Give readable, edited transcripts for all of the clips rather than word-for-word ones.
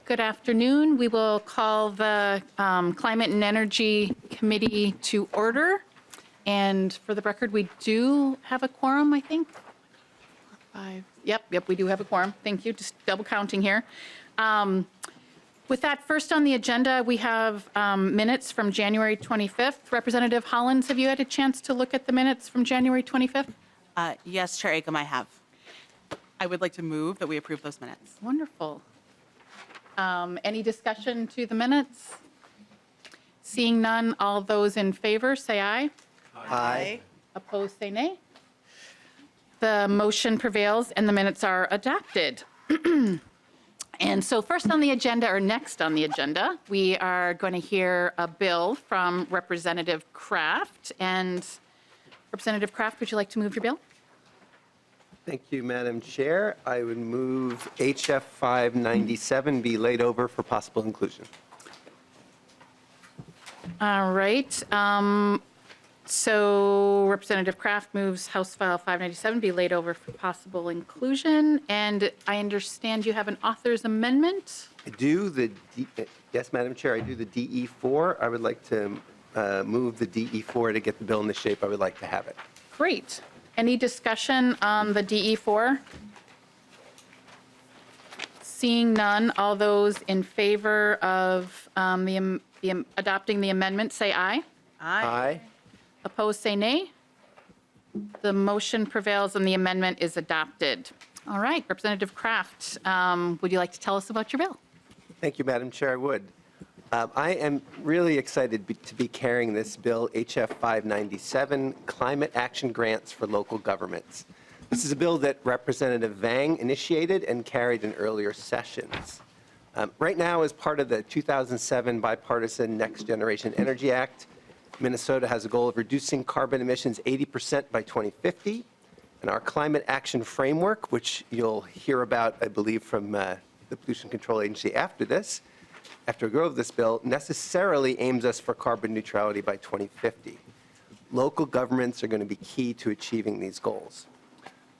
Good afternoon. We will call the Climate and Energy Committee to order. And for the record, we do have a quorum, I think. 5. Yep, we do have a quorum. Thank you. Just double counting here. With that, first on the agenda, we have minutes from January 25th. Representative Hollins, have you had a chance to look at the minutes from January 25th? Yes, Chair Akam, I have. I would like to move that we approve those minutes. Wonderful. Any discussion to the minutes? Seeing none, all those in favor say aye. Aye. Opposed say nay. The motion prevails and the minutes are adopted. And so first on the agenda, or next on the agenda, we are going to hear a bill from Representative Kraft. And Representative Kraft, would you like to move your bill? Thank you, Madam Chair. I would move HF 597 be laid over for possible inclusion. All right. So Representative Kraft moves House File 597 be laid over for possible inclusion. And I understand you have an author's amendment. I do yes, Madam Chair, I do the DE4. I would like to move the DE4 to get the bill in the shape I would like to have it. Great. Any discussion on the DE4? Seeing none, all those in favor of adopting the amendment say aye. Aye. Opposed say nay. The motion prevails and the amendment is adopted. All right, Representative Kraft, would you like to tell us about your bill? Thank you, Madam Chair, I would. I am really excited to be carrying this bill, HF 597, Climate Action Grants for Local Governments. This is a bill that Representative Vang initiated and carried in earlier sessions. Right now, as part of the 2007 bipartisan Next Generation Energy Act, Minnesota has a goal of reducing carbon emissions 80% by 2050. And our climate action framework, which you'll hear about, I believe, from the Pollution Control Agency after we go over this bill, necessarily aims us for carbon neutrality by 2050. Local governments are going to be key to achieving these goals.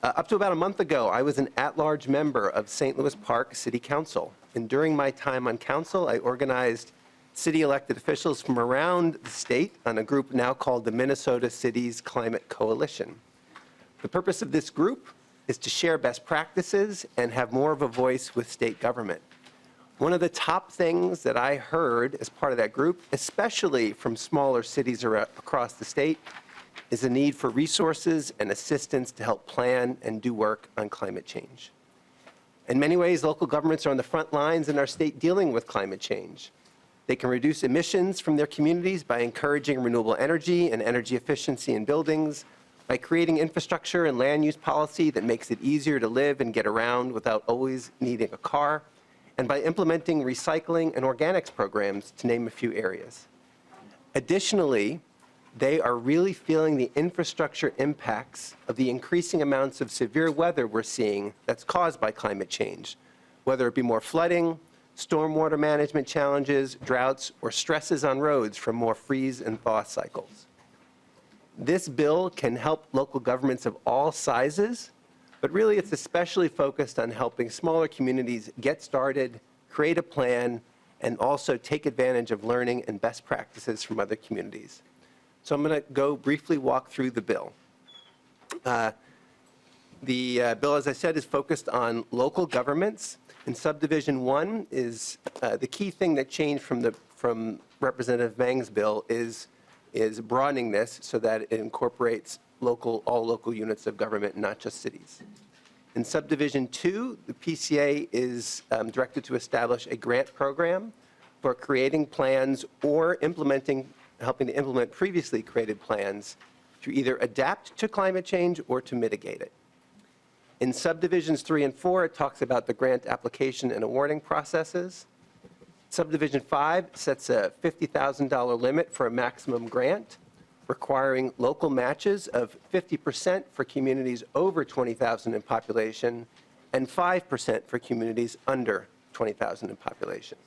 Up to about a month ago, I was an at-large member of St. Louis Park City Council. And during my time on council, I organized city elected officials from around the state on a group now called the Minnesota Cities Climate Coalition. The purpose of this group is to share best practices and have more of a voice with state government. One of the top things that I heard as part of that group, especially from smaller cities across the state, is the need for resources and assistance to help plan and do work on climate change. In many ways, local governments are on the front lines in our state dealing with climate change. They can reduce emissions from their communities by encouraging renewable energy and energy efficiency in buildings, by creating infrastructure and land use policy that makes it easier to live and get around without always needing a car, and by implementing recycling and organics programs, to name a few areas. Additionally, they are really feeling the infrastructure impacts of the increasing amounts of severe weather we're seeing that's caused by climate change, whether it be more flooding, stormwater management challenges, droughts, or stresses on roads from more freeze and thaw cycles. This bill can help local governments of all sizes, but really it's especially focused on helping smaller communities get started, create a plan, and also take advantage of learning and best practices from other communities. So I'm going to go briefly walk through the bill. The bill, as I said, is focused on local governments. And subdivision 1 is the key thing that changed from Representative Vang's bill is broadening this so that it incorporates all local units of government, not just cities. In subdivision 2, the PCA is directed to establish a grant program for creating plans or helping to implement previously created plans to either adapt to climate change or to mitigate it. In subdivisions 3 and 4, it talks about the grant application and awarding processes. Subdivision 5 sets a $50,000 limit for a maximum grant, requiring local matches of 50% for communities over 20,000 in population and 5% for communities under 20,000 in population.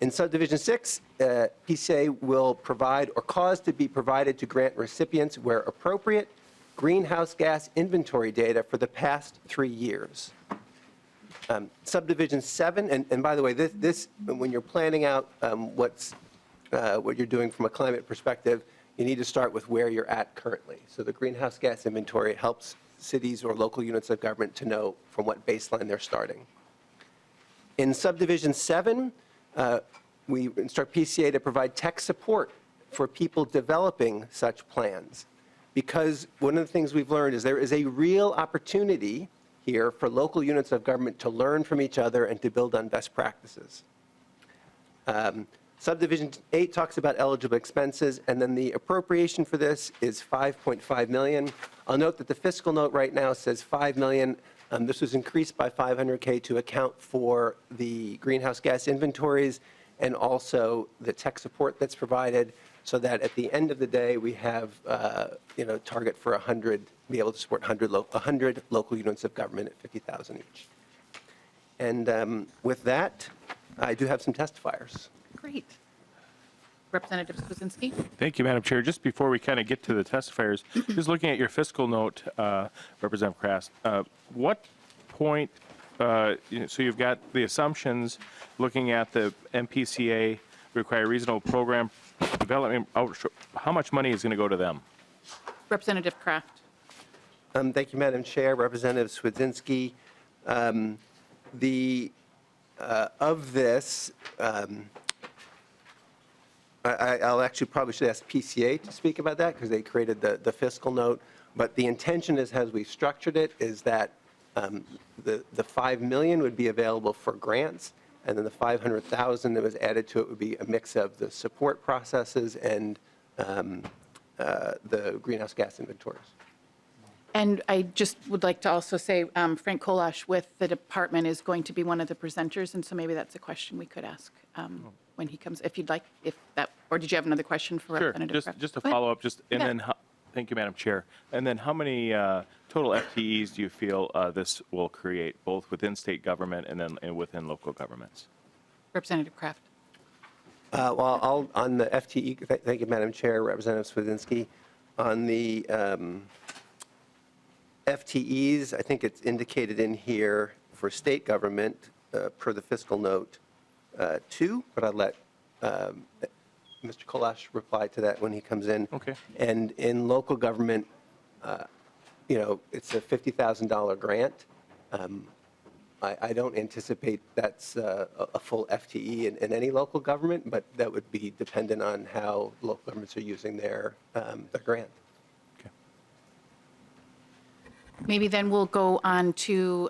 In subdivision 6, PCA will provide or cause to be provided to grant recipients where appropriate greenhouse gas inventory data for the past 3 years. Subdivision 7, and by the way, this when you're planning out what you're doing from a climate perspective, you need to start with where you're at currently. So the greenhouse gas inventory helps cities or local units of government to know from what baseline they're starting. In Subdivision 7, we instruct PCA to provide tech support for people developing such plans, because one of the things we've learned is there is a real opportunity here for local units of government to learn from each other and to build on best practices. Subdivision 8 talks about eligible expenses, and then the appropriation for this is $5.5 million. I'll note that the fiscal note right now says $5 million. This was increased by $500K to account for the greenhouse gas inventories and also the tech support that's provided, so that at the end of the day we have target for 100, be able to support 100 local units of government at 50,000 each. And with that, I do have some testifiers. Great. Representative Swazinski. Thank you, Madam Chair. Just before we kind of get to the testifiers, just looking at your fiscal note, Representative Kraft, what point, so you've got the assumptions looking at the MPCA require reasonable program development. How much money is going to go to them? Representative Kraft. Thank you, Madam Chair. Representative Swazinski. Of this, I'll actually probably should ask PCA to speak about that because they created the fiscal note. But the intention is, as we structured it, is that the $5 million would be available for grants, and then the $500,000 that was added to it would be a mix of the support processes and the greenhouse gas inventories. And I just would like to also say Frank Kolash with the department is going to be one of the presenters, and so maybe that's a question we could ask when he comes, if you'd like, or did you have another question for Sure, Representative Kraft? just to Go ahead. follow up, and then, thank you, Madam Chair. And then how many total FTEs do you feel this will create, both within state government and then within local governments? Representative Kraft. Well, on the FTE, thank you, Madam Chair, Representative Swazinski. On the FTEs, I think it's indicated in here for state government per the fiscal note 2, but I'll let Mr. Kolash reply to that when he comes in. Okay. And in local government, it's a $50,000 grant. I don't anticipate that's a full FTE in any local government, but that would be dependent on how local governments are using their grant. Okay. Maybe then we'll go on to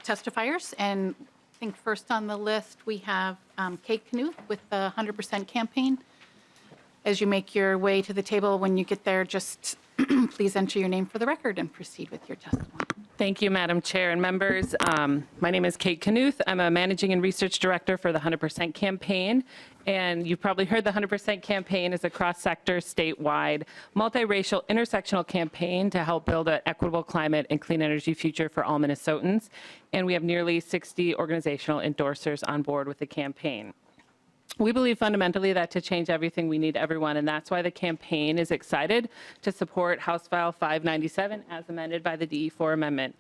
testifiers. And I think first on the list, we have Kate Knuth with the 100% campaign. As you make your way to the table, when you get there, just please enter your name for the record and proceed with your testimony. Thank you, Madam Chair and members. My name is Kate Knuth. I'm a Managing and Research Director for the 100% Campaign. And you've probably heard the 100% Campaign is a cross-sector, statewide, multiracial, intersectional campaign to help build an equitable climate and clean energy future for all Minnesotans. And we have nearly 60 organizational endorsers on board with the campaign. We believe fundamentally that to change everything, we need everyone, and that's why the campaign is excited to support House File 597 as amended by the DE4 amendment.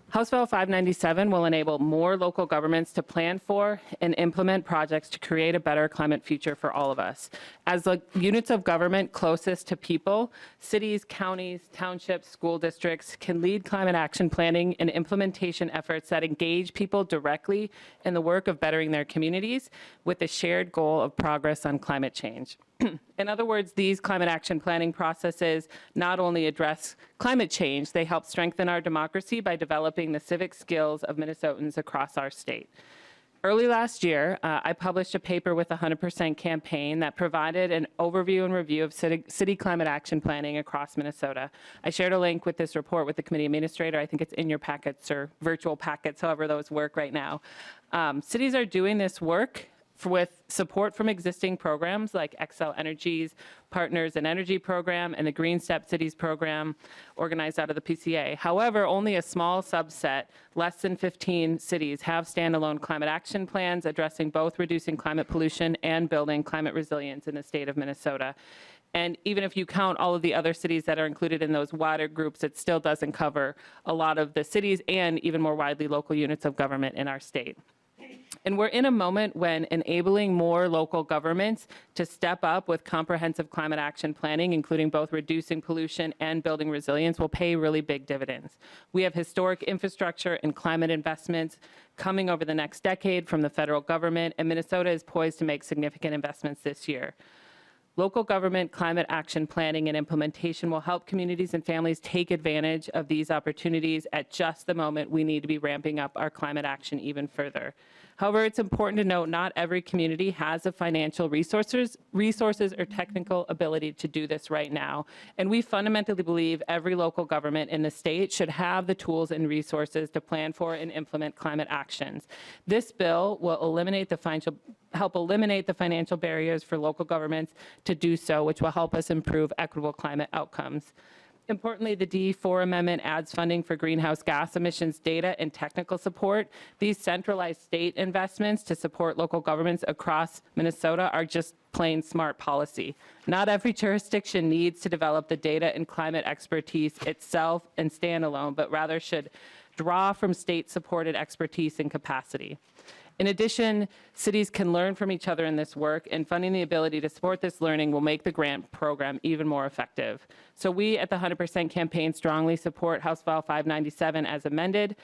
House File 597 will enable more local governments to plan for and implement projects to create a better climate future for all of us. As the units of government closest to people, cities, counties, townships, school districts can lead climate action planning and implementation efforts that engage people directly in the work of bettering their communities with the shared goal of progress on climate change. In other words, these climate action planning processes not only address climate change, they help strengthen our democracy by developing the civic skills of Minnesotans across our state. Early last year, I published a paper with the 100% Campaign that provided an overview and review of city climate action planning across Minnesota. I shared a link with this report with the committee administrator. I think it's in your packets or virtual packets, however those work right now. Cities are doing this work with support from existing programs like Xcel Energy's Partners in Energy program and the Green Step Cities program organized out of the PCA. However, only a small subset, less than 15 cities, have standalone climate action plans addressing both reducing climate pollution and building climate resilience in the state of Minnesota. And even if you count all of the other cities that are included in those wider groups, it still doesn't cover a lot of the cities and even more widely local units of government in our state. And we're in a moment when enabling more local governments to step up with comprehensive climate action planning, including both reducing pollution and building resilience, will pay really big dividends. We have historic infrastructure and climate investments coming over the next decade from the federal government, and Minnesota is poised to make significant investments this year. Local government climate action planning and implementation will help communities and families take advantage of these opportunities at just the moment we need to be ramping up our climate action even further. However, it's important to note not every community has the financial resources or technical ability to do this right now. And we fundamentally believe every local government in the state should have the tools and resources to plan for and implement climate actions. This bill will help eliminate the financial barriers for local governments to do so, which will help us improve equitable climate outcomes. Importantly, the D4 amendment adds funding for greenhouse gas emissions data and technical support. These centralized state investments to support local governments across Minnesota are just plain smart policy. Not every jurisdiction needs to develop the data and climate expertise itself and stand alone, but rather should draw from state-supported expertise and capacity. In addition, cities can learn from each other in this work, and funding the ability to support this learning will make the grant program even more effective. So we at the 100% campaign strongly support House File 597 as amended.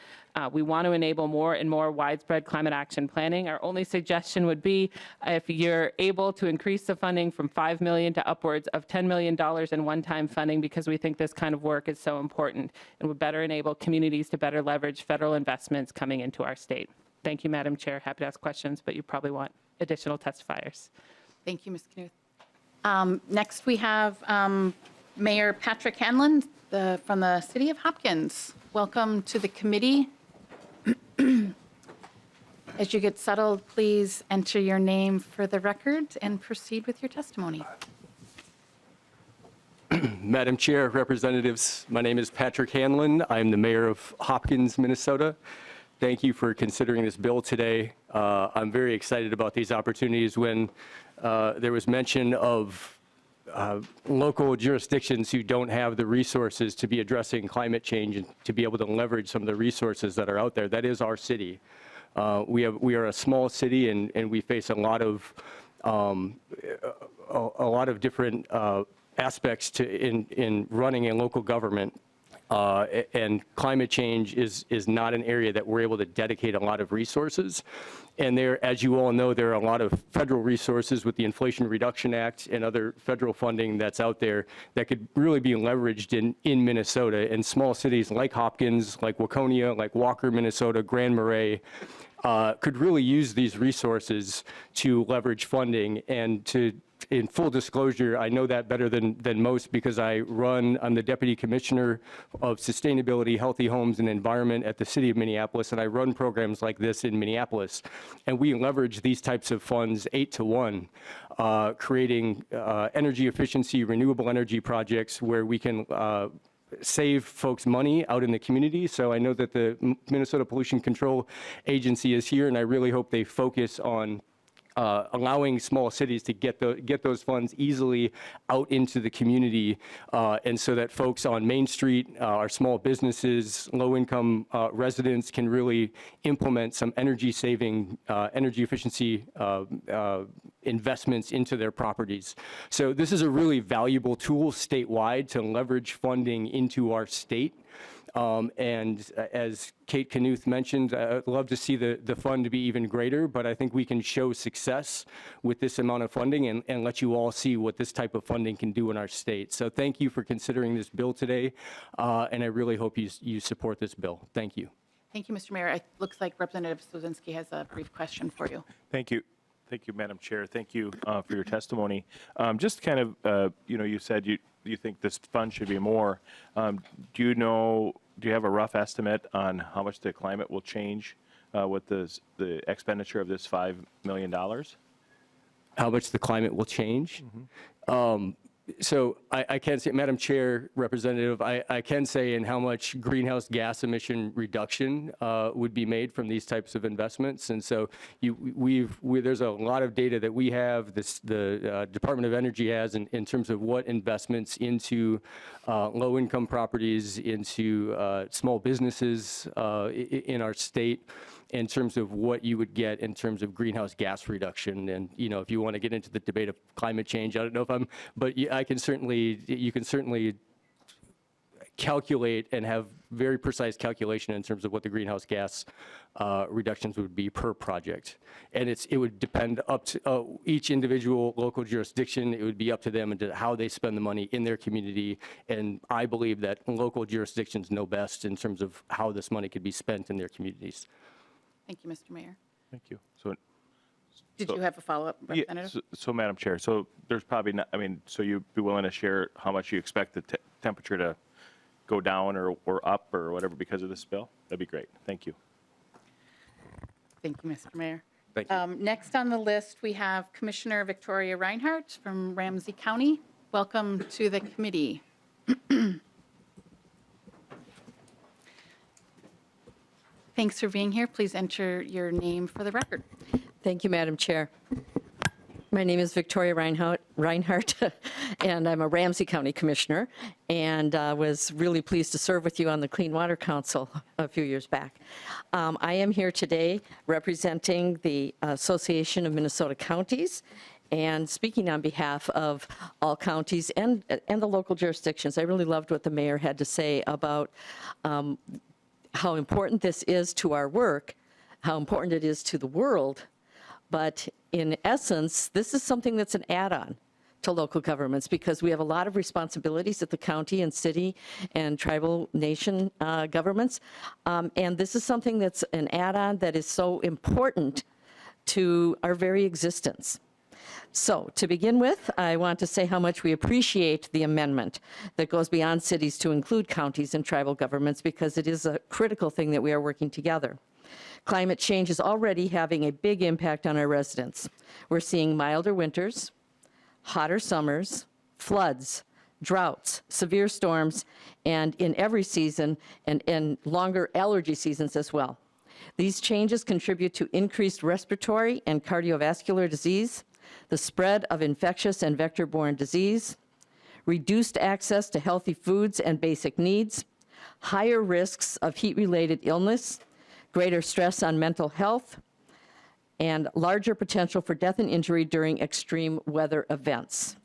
We want to enable more and more widespread climate action planning. Our only suggestion would be if you're able to increase the funding from $5 million to upwards of $10 million in one-time funding, because we think this kind of work is so important and would better enable communities to better leverage federal investments coming into our state. Thank you, Madam Chair. Happy to ask questions, but you probably want additional testifiers. Thank you, Ms. Knuth. Next, we have Mayor Patrick Hanlon from the City of Hopkins. Welcome to the committee. As you get settled, please enter your name for the record and proceed with your testimony. Madam Chair, representatives, my name is Patrick Hanlon. I'm the mayor of Hopkins, Minnesota. Thank you for considering this bill today. I'm very excited about these opportunities. When there was mention of local jurisdictions who don't have the resources to be addressing climate change and to be able to leverage some of the resources that are out there, that is our city. We are a small city, and we face a lot of different aspects in running a local government. And climate change is not an area that we're able to dedicate a lot of resources. And there, as you all know, there are a lot of federal resources with the Inflation Reduction Act and other federal funding that's out there that could really be leveraged in Minnesota. And small cities like Hopkins, like Waconia, like Walker, Minnesota, Grand Marais, could really use these resources to leverage funding. And to, in full disclosure, I know that better than most because I'm the Deputy Commissioner of Sustainability, Healthy Homes, and Environment at the City of Minneapolis, and I run programs like this in Minneapolis. And we leverage these types of funds 8 to 1, creating energy efficiency, renewable energy projects where we can save folks money out in the community. So I know that the Minnesota Pollution Control Agency is here, and I really hope they focus on allowing small cities to get those funds easily out into the community, and so that folks on Main Street, our small businesses, low-income residents can really implement some energy-saving, energy efficiency investments into their properties. So this is a really valuable tool statewide to leverage funding into our state. And as Kate Knuth mentioned, I'd love to see the fund be even greater, but I think we can show success with this amount of funding and let you all see what this type of funding can do in our state. So thank you for considering this bill today, and I really hope you support this bill. Thank you. Thank you, Mr. Mayor. It looks like Representative Slozinski has a brief question for you. Thank you. Thank you, Madam Chair. Thank you for your testimony. Just kind of, you said you think this fund should be more. Do you have a rough estimate on how much the climate will change with the expenditure of this $5 million? How much the climate will change? So I can say, Madam Chair, Representative, I can say in how much greenhouse gas emission reduction would be made from these types of investments. And so there's a lot of data that we have, the Department of Energy has in terms of what investments into low-income properties, into small businesses in our state, in terms of what you would get in terms of greenhouse gas reduction. And, if you want to get into the debate of climate change, I don't know if but you can certainly calculate and have very precise calculation in terms of what the greenhouse gas reductions would be per project. And it would depend up to each individual local jurisdiction. It would be up to them and how they spend the money in their community. And I believe that local jurisdictions know best in terms of how this money could be spent in their communities. Thank you, Mr. Mayor. Thank you. So, Did you have a follow-up, yeah, Representative? so Madam Chair, so there's probably not, so you'd be willing to share how much you expect the temperature to go down or up or whatever because of this bill? That'd be great. Thank you. Thank you, Mr. Mayor. Thank you. Next on the list, we have Commissioner Victoria Reinhardt from Ramsey County. Welcome to the committee. Thanks for being here. Please enter your name for the record. Thank you, Madam Chair. My name is Victoria Reinhardt, and I'm a Ramsey County Commissioner, and was really pleased to serve with you on the Clean Water Council a few years back. I am here today representing the Association of Minnesota Counties and speaking on behalf of all counties and the local jurisdictions. I really loved what the mayor had to say about how important this is to our work, how important it is to the world, but in essence, this is something that's an add-on to local governments because we have a lot of responsibilities at the county and city and tribal nation governments, and this is something that's an add-on that is so important to our very existence. So to begin with, I want to say how much we appreciate the amendment that goes beyond cities to include counties and tribal governments because it is a critical thing that we are working together. Climate change is already having a big impact on our residents. We're seeing milder winters, hotter summers, floods, droughts, severe storms, and in every season, and longer allergy seasons as well. These changes contribute to increased respiratory and cardiovascular disease, the spread of infectious and vector-borne disease, reduced access to healthy foods and basic needs, higher risks of heat-related illness, greater stress on mental health, and larger potential for death and injury during extreme weather events.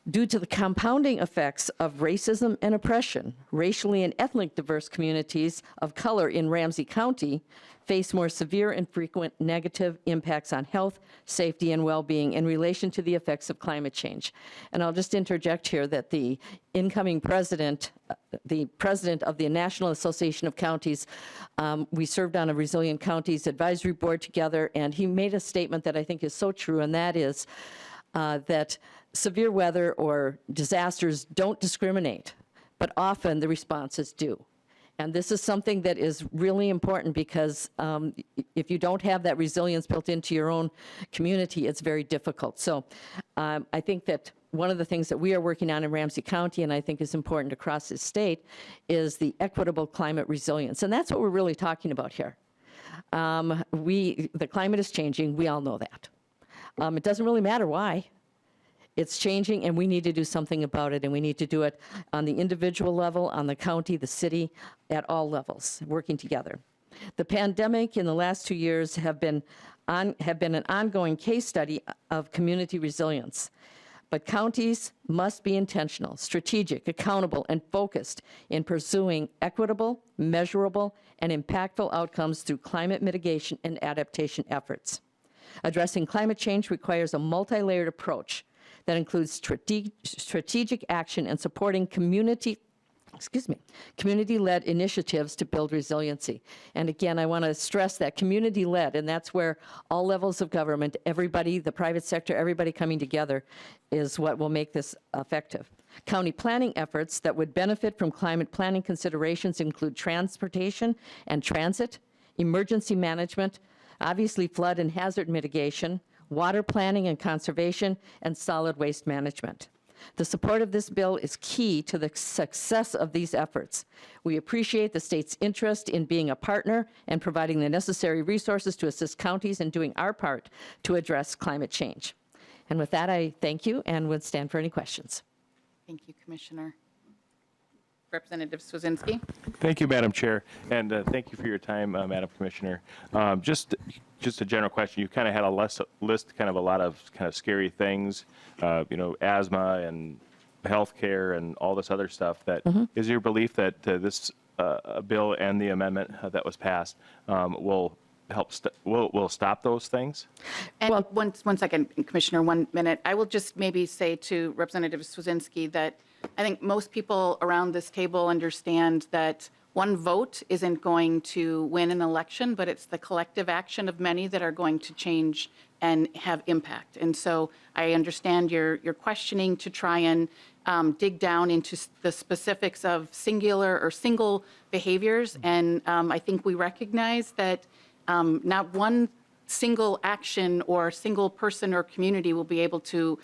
Due to the compounding effects of racism and oppression, racially and ethnically diverse communities of color in Ramsey County face more severe and frequent negative impacts on health, safety, and well-being in relation to the effects of climate change. And I'll just interject here that the incoming president, the president of the National Association of Counties, we served on a Resilient Counties Advisory Board together, and he made a statement that I think is so true, and that is that severe weather or disasters don't discriminate, but often the responses do. And this is something that is really important because if you don't have that resilience built into your own community, it's very difficult. So I think that one of the things that we are working on in Ramsey County, and I think is important across the state, is the equitable climate resilience. And that's what we're really talking about here. The climate is changing. We all know that. It doesn't really matter why. It's changing, and we need to do something about it, and we need to do it on the individual level, on the county, the city, at all levels, working together. The pandemic in the last 2 years have been an ongoing case study of community resilience. But counties must be intentional, strategic, accountable, and focused in pursuing equitable, measurable, and impactful outcomes through climate mitigation and adaptation efforts. Addressing climate change requires a multi-layered approach that includes strategic action and supporting community-led initiatives to build resiliency. And again, I want to stress that community-led, and that's where all levels of government, everybody, the private sector, everybody coming together is what will make this effective. County planning efforts that would benefit from climate planning considerations include transportation and transit, emergency management, obviously flood and hazard mitigation, water planning and conservation, and solid waste management. The support of this bill is key to the success of these efforts. We appreciate the state's interest in being a partner and providing the necessary resources to assist counties in doing our part to address climate change. And with that, I thank you and would stand for any questions. Thank you, Commissioner. Representative Swazinski. Thank you, Madam Chair, and thank you for your time, Madam Commissioner. Just a general question. You kind of had a list, kind of a lot of kind of scary things, asthma and healthcare and all this other stuff. That is your belief that this bill and the amendment that was passed will help will stop those things? And one second, Commissioner, 1 minute. I will just maybe say to Representative Swazinski that I think most people around this table understand that one vote isn't going to win an election, but it's the collective action of many that are going to change and have impact. And so I understand your questioning to try and dig down into the specifics of singular or single behaviors. And I think we recognize that not one single action or single person or community will be able to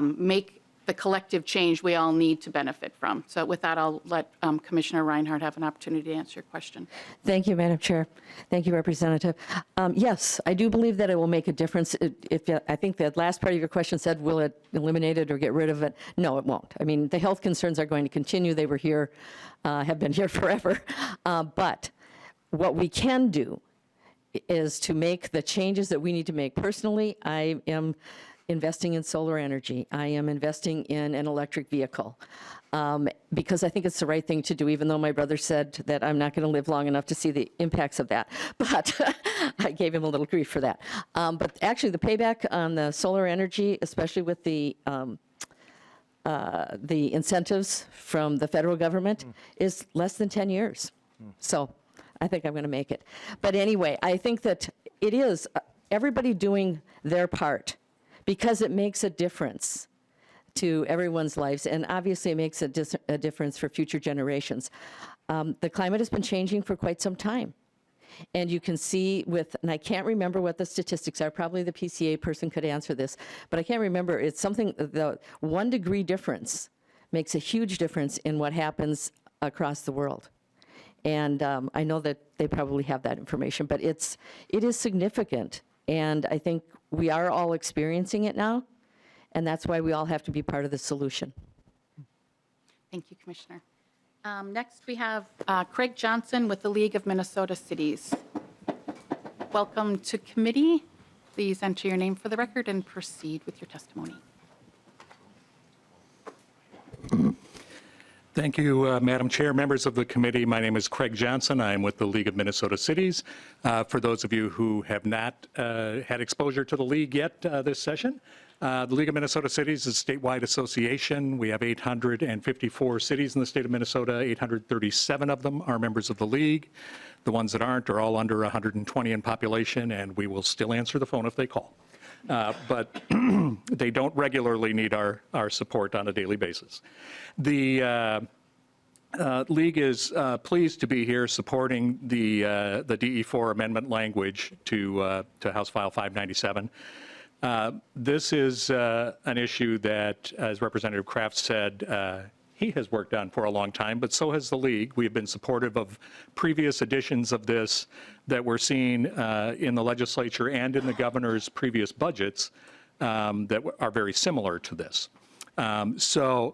make the collective change we all need to benefit from. So with that, I'll let Commissioner Reinhardt have an opportunity to answer your question. Thank you, Madam Chair. Thank you, Representative. Yes, I do believe that it will make a difference. I think the last part of your question said, will it eliminate it or get rid of it? No, it won't. I mean, the health concerns are going to continue. They were here, have been here forever. But what we can do is to make the changes that we need to make. Personally, I am investing in solar energy. I am investing in an electric vehicle because I think it's the right thing to do, even though my brother said that I'm not going to live long enough to see the impacts of that. But I gave him a little grief for that. But actually, the payback on the solar energy, especially with the incentives from the federal government, is less than 10 years. So I think I'm going to make it. But anyway, I think that it is everybody doing their part, because it makes a difference to everyone's lives, and obviously it makes a difference for future generations. The climate has been changing for quite some time. And you can see and I can't remember what the statistics are, probably the PCA person could answer this, but I can't remember. It's something, the 1 degree difference makes a huge difference in what happens across the world. And I know that they probably have that information, but it is significant. And I think we are all experiencing it now, and that's why we all have to be part of the solution. Thank you, Commissioner. Next, we have Craig Johnson with the League of Minnesota Cities. Welcome to committee. Please enter your name for the record and proceed with your testimony. Thank you, Madam Chair, members of the committee. My name is Craig Johnson. I am with the League of Minnesota Cities. For those of you who have not had exposure to the League yet this session, the League of Minnesota Cities is a statewide association. We have 854 cities in the state of Minnesota. 837 of them are members of the League. The ones that aren't are all under 120 in population, and we will still answer the phone if they call. But they don't regularly need our support on a daily basis. The League is pleased to be here supporting the DE4 amendment language to House File 597. This is an issue that, as Representative Kraft said, he has worked on for a long time, but so has the League. We have been supportive of previous editions of this that we're seeing in the legislature and in the governor's previous budgets that are very similar to this. So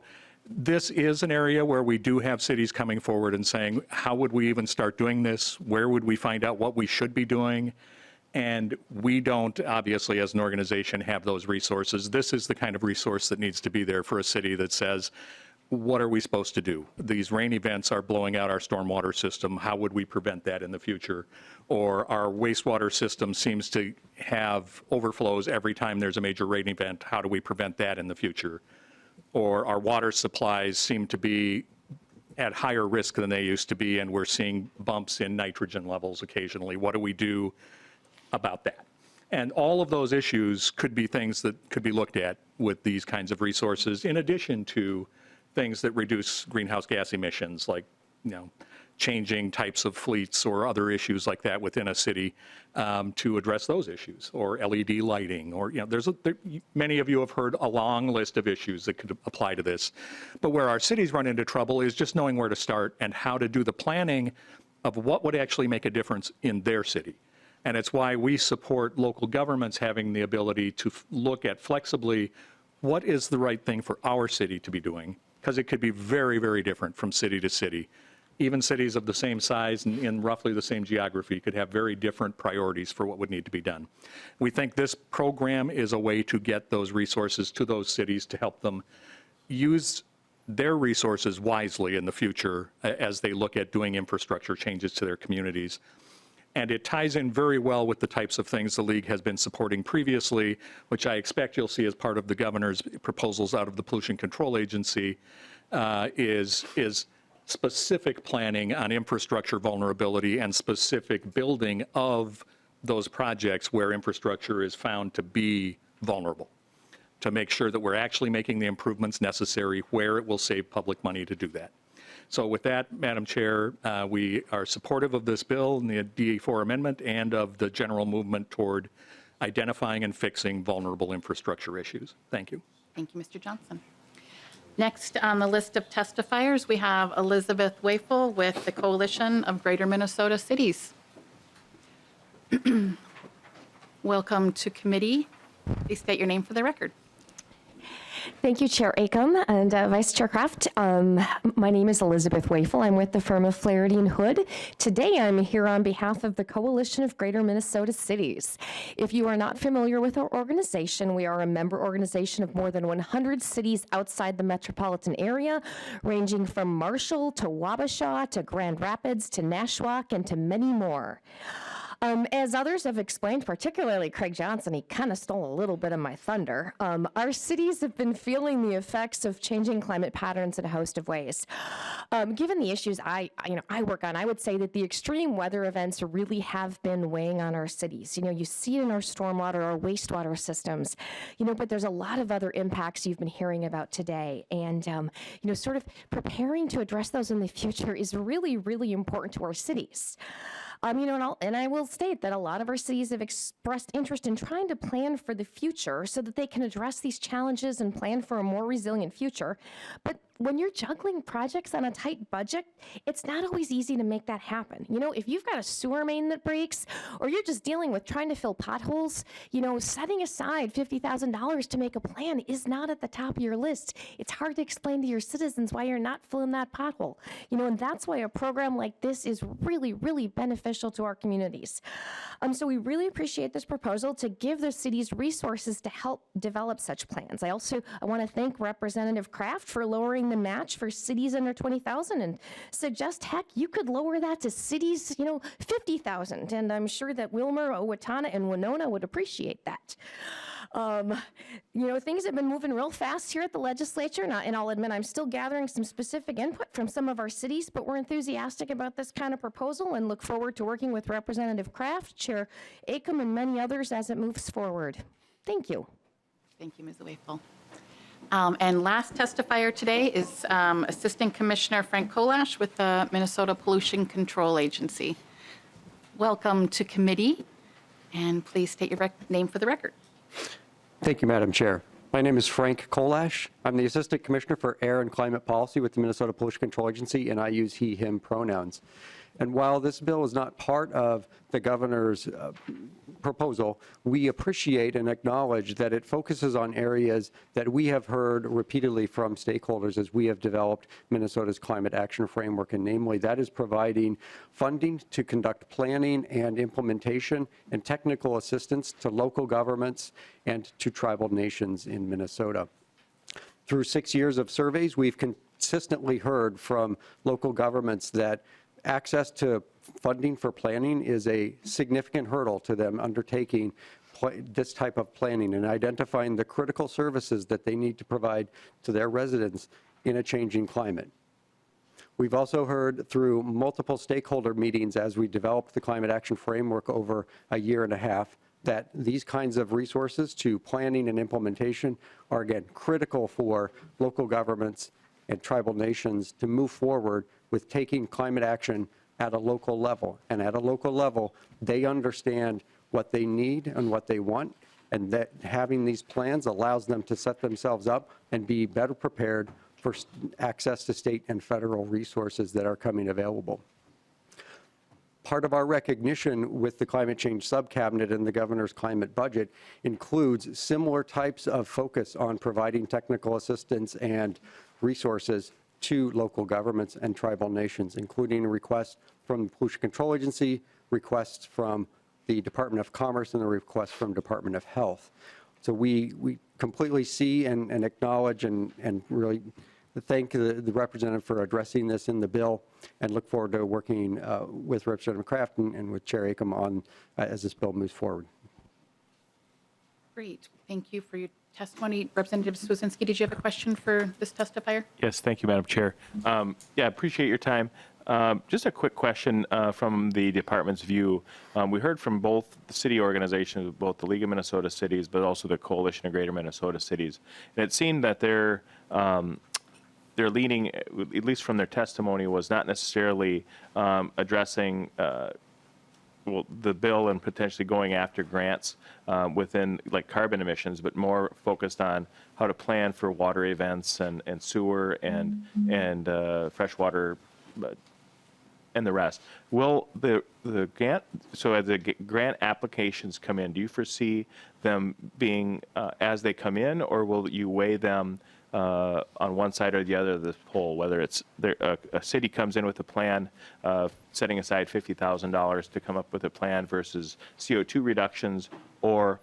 this is an area where we do have cities coming forward and saying, how would we even start doing this? Where would we find out what we should be doing? And we don't, obviously, as an organization, have those resources. This is the kind of resource that needs to be there for a city that says, what are we supposed to do? These rain events are blowing out our stormwater system. How would we prevent that in the future? Or our wastewater system seems to have overflows every time there's a major rain event. How do we prevent that in the future? Or our water supplies seem to be at higher risk than they used to be, and we're seeing bumps in nitrogen levels occasionally. What do we do about that? And all of those issues could be things that could be looked at with these kinds of resources, in addition to things that reduce greenhouse gas emissions, like changing types of fleets or other issues like that within a city to address those issues, or LED lighting, or, many of you have heard a long list of issues that could apply to this. But where our cities run into trouble is just knowing where to start and how to do the planning of what would actually make a difference in their city. And it's why we support local governments having the ability to look at flexibly what is the right thing for our city to be doing, because it could be very, very different from city to city. Even cities of the same size and in roughly the same geography could have very different priorities for what would need to be done. We think this program is a way to get those resources to those cities to help them use their resources wisely in the future as they look at doing infrastructure changes to their communities. And it ties in very well with the types of things the League has been supporting previously, which I expect you'll see as part of the governor's proposals out of the Pollution Control Agency, is specific planning on infrastructure vulnerability and specific building of those projects where infrastructure is found to be vulnerable, to make sure that we're actually making the improvements necessary where it will save public money to do that. So with that, Madam Chair, we are supportive of this bill and the DA4 amendment and of the general movement toward identifying and fixing vulnerable infrastructure issues. Thank you. Thank you, Mr. Johnson. Next on the list of testifiers, we have Elizabeth Wafel with the Coalition of Greater Minnesota Cities. Welcome to committee. Please state your name for the record. Thank you, Chair Acom and Vice Chair Kraft. My name is Elizabeth Wafel. I'm with the firm of Flaherty and Hood. Today, I'm here on behalf of the Coalition of Greater Minnesota Cities. If you are not familiar with our organization, we are a member organization of more than 100 cities outside the metropolitan area, ranging from Marshall to Wabasha to Grand Rapids to Nashwauk and to many more. As others have explained, particularly Craig Johnson, he kind of stole a little bit of my thunder. Our cities have been feeling the effects of changing climate patterns in a host of ways. Given the issues I work on, I would say that the extreme weather events really have been weighing on our cities. You see it in our stormwater, our wastewater systems, but there's a lot of other impacts you've been hearing about today. And, sort of preparing to address those in the future is really, really important to our cities. And I will state that a lot of our cities have expressed interest in trying to plan for the future so that they can address these challenges and plan for a more resilient future. But when you're juggling projects on a tight budget, it's not always easy to make that happen. If you've got a sewer main that breaks, or you're just dealing with trying to fill potholes, setting aside $50,000 to make a plan is not at the top of your list. It's hard to explain to your citizens why you're not filling that pothole. And that's why a program like this is really, really beneficial to our communities. So we really appreciate this proposal to give the cities resources to help develop such plans. I want to thank Representative Kraft for lowering the match for cities under 20,000 and suggest, heck, you could lower that to cities, 50,000. And I'm sure that Wilmer, Owatonna, and Winona would appreciate that. Things have been moving real fast here at the legislature, and I'll admit I'm still gathering some specific input from some of our cities, but we're enthusiastic about this kind of proposal and look forward to working with Representative Kraft, Chair Acom, and many others as it moves forward. Thank you. Thank you, Ms. Wafel. And last testifier today is Assistant Commissioner Frank Kolash with the Minnesota Pollution Control Agency. Welcome to committee, and please state your name for the record. Thank you, Madam Chair. My name is Frank Kolash. I'm the Assistant Commissioner for Air and Climate Policy with the Minnesota Pollution Control Agency, and I use he, him pronouns. And while this bill is not part of the governor's proposal, we appreciate and acknowledge that it focuses on areas that we have heard repeatedly from stakeholders as we have developed Minnesota's climate action framework, and namely that is providing funding to conduct planning and implementation and technical assistance to local governments and to tribal nations in Minnesota. Through 6 years of surveys, we've consistently heard from local governments that access to funding for planning is a significant hurdle to them undertaking this type of planning and identifying the critical services that they need to provide to their residents in a changing climate. We've also heard through multiple stakeholder meetings as we developed the climate action framework over a year and a half that these kinds of resources to planning and implementation are, again, critical for local governments and tribal nations to move forward with taking climate action at a local level. And at a local level, they understand what they need and what they want, and that having these plans allows them to set themselves up and be better prepared for access to state and federal resources that are coming available. Part of our recognition with the Climate Change Subcabinet and the Governor's climate budget includes similar types of focus on providing technical assistance and resources to local governments and tribal nations, including requests from the Pollution Control Agency, requests from the Department of Commerce, and the requests from Department of Health. So we completely see and acknowledge and really thank the representative for addressing this in the bill, and look forward to working with Representative Kraft and with Chair Acom on as this bill moves forward. Great. Thank you for your testimony. Representative Swazinski, did you have a question for this testifier? Yes, thank you, Madam Chair. Yeah, appreciate your time. Just a quick question from the department's view. We heard from both the city organizations, both the League of Minnesota Cities, but also the Coalition of Greater Minnesota Cities. And it seemed that their leaning, at least from their testimony, was not necessarily addressing the bill and potentially going after grants within like carbon emissions, but more focused on how to plan for water events and sewer and freshwater and the rest. Will the grant, so as the grant applications come in, do you foresee them being as they come in, or will you weigh them on one side or the other of the poll, whether it's a city comes in with a plan setting aside $50,000 to come up with a plan versus CO2 reductions, or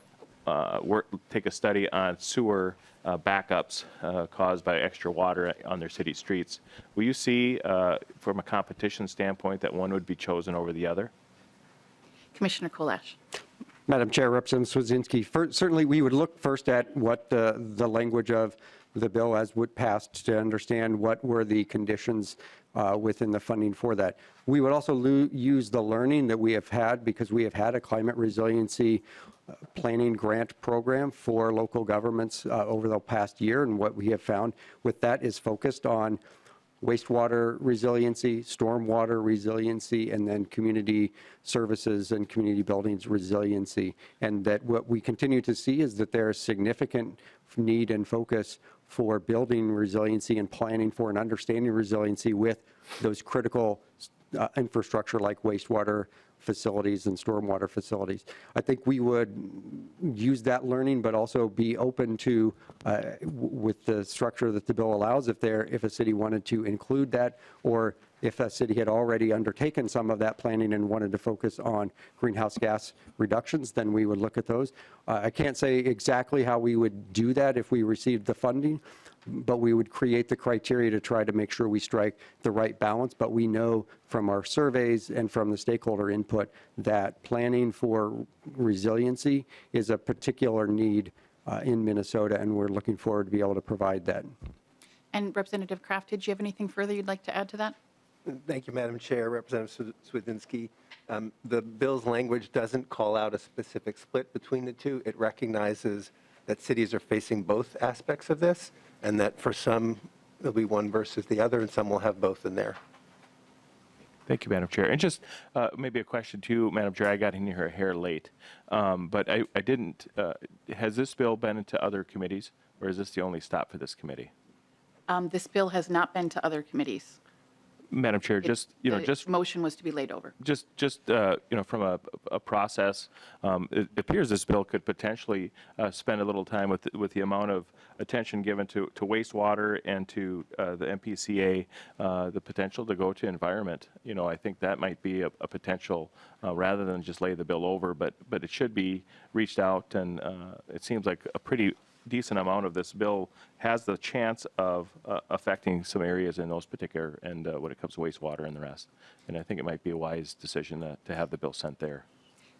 take a study on sewer backups caused by extra water on their city streets? Will you see, from a competition standpoint, that one would be chosen over the other? Commissioner Kolash. Madam Chair, Representative Swazinski, certainly we would look first at what the language of the bill as would passed to understand what were the conditions within the funding for that. We would also use the learning that we have had, because we have had a climate resiliency planning grant program for local governments over the past year, and what we have found with that is focused on wastewater resiliency, stormwater resiliency, and then community services and community buildings resiliency. And that what we continue to see is that there is significant need and focus for building resiliency and planning for and understanding resiliency with those critical infrastructure like wastewater facilities and stormwater facilities. I think we would use that learning, but also be open to, with the structure that the bill allows, if a city wanted to include that, or if a city had already undertaken some of that planning and wanted to focus on greenhouse gas reductions, then we would look at those. I can't say exactly how we would do that if we received the funding, but we would create the criteria to try to make sure we strike the right balance. But we know from our surveys and from the stakeholder input that planning for resiliency is a particular need in Minnesota, and we're looking forward to be able to provide that. And Representative Kraft, did you have anything further you'd like to add to that? Thank you, Madam Chair. Representative Swazinski. The bill's language doesn't call out a specific split between the two. It recognizes that cities are facing both aspects of this, and that for some, there'll be one versus the other, and some will have both in there. Thank you, Madam Chair. And just maybe a question to you, Madam Chair. I got in here late, but I didn't. Has this bill been into other committees, or is this the only stop for this committee? This bill has not been to other committees. Madam Chair, just The motion was to be laid over. just from a process, it appears this bill could potentially spend a little time with the amount of attention given to wastewater and to the MPCA, the potential to go to environment. I think that might be a potential rather than just lay the bill over, but it should be reached out, and it seems like a pretty decent amount of this bill has the chance of affecting some areas in those particular, and when it comes to wastewater and the rest. And I think it might be a wise decision to have the bill sent there.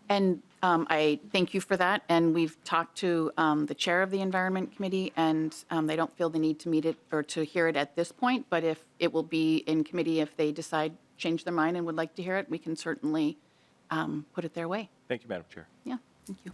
And I thank you for that. And we've talked to the chair of the Environment Committee, and they don't feel the need to meet it or to hear it at this point. But if it will be in committee, if they decide, change their mind and would like to hear it, we can certainly put it their way. Thank you, Madam Chair. Yeah, thank you.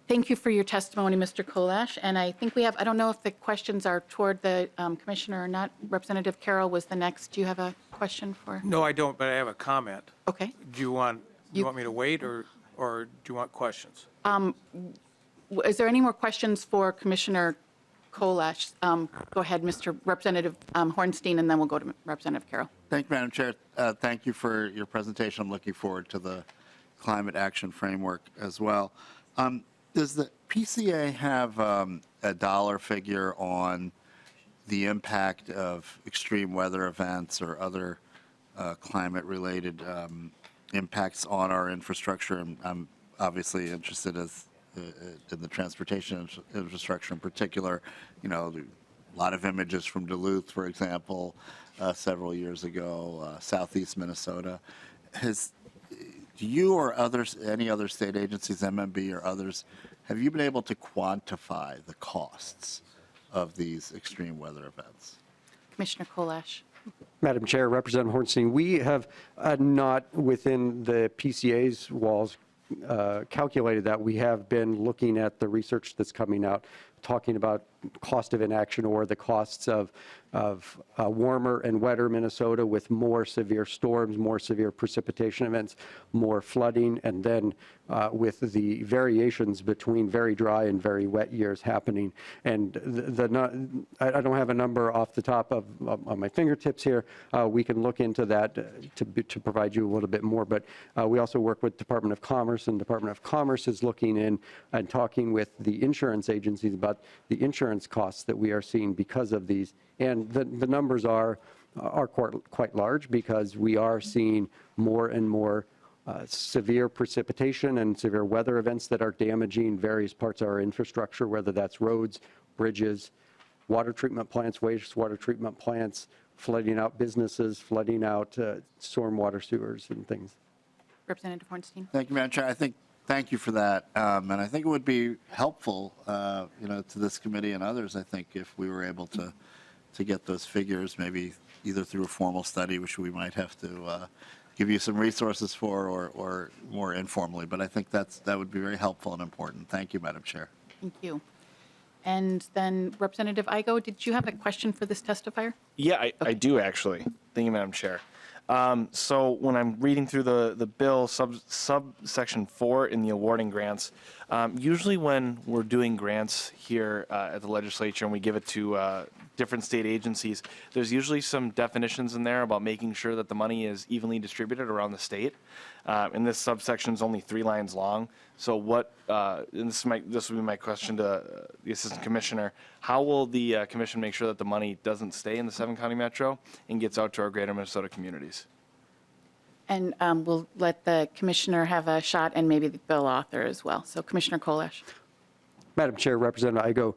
Thank you for your testimony, Mr. Kolash. And I think we have, I don't know if the questions are toward the commissioner or not. Representative Carroll was the next. Do you have a question? question for? No, I don't, but I have a comment. Okay. Do you want me to wait, or do you want questions? Is there any more questions for Commissioner Kolash? Go ahead, Mr. Representative Hornstein, and then we'll go to Representative Carroll. Thank you, Madam Chair. Thank you for your presentation. I'm looking forward to the climate action framework as well. Does the PCA have a dollar figure on the impact of extreme weather events or other climate-related impacts on our infrastructure? I'm obviously interested in the transportation infrastructure in particular. You know, a lot of images from Duluth, for example, several years ago, southeast Minnesota. Do you or others, any other state agencies, MMB or others, have you been able to quantify the costs of these extreme weather events? Commissioner Kolash. Madam Chair, Representative Hornstein, we have not within the PCA's walls calculated that. We have been looking at the research that's coming out, talking about cost of inaction or the costs of warmer and wetter Minnesota with more severe storms, more severe precipitation events, more flooding, and then with the variations between very dry and very wet years happening. And I don't have a number off the top of my fingertips here. We can look into that to provide you a little bit more. But we also work with Department of Commerce, and Department of Commerce is looking in and talking with the insurance agencies about the insurance costs that we are seeing because of these. And the numbers are quite large because we are seeing more and more severe precipitation and severe weather events that are damaging various parts of our infrastructure, whether that's roads, bridges, water treatment plants, wastewater treatment plants, flooding out businesses, flooding out stormwater sewers and things. Representative Hornstein. Thank you, Madam Chair. Thank you for that. And I think it would be helpful, to this committee and others, I think, if we were able to get those figures, maybe either through a formal study, which we might have to give you some resources for, or more informally. But I think that would be very helpful and important. Thank you, Madam Chair. Thank you. And then Representative Igo, did you have a question for this testifier? Yeah, I do actually. Thank you, Madam Chair. So when I'm reading through the bill, subsection 4 in the awarding grants, usually when we're doing grants here at the legislature and we give it to different state agencies, there's usually some definitions in there about making sure that the money is evenly distributed around the state. And this subsection is only 3 lines long. So what, and this will be my question to the Assistant Commissioner, how will the Commission make sure that the money doesn't stay in the 7-county metro and gets out to our greater Minnesota communities? And we'll let the Commissioner have a shot and maybe the bill author as well. So Commissioner Kolash. Madam Chair, Representative Igo,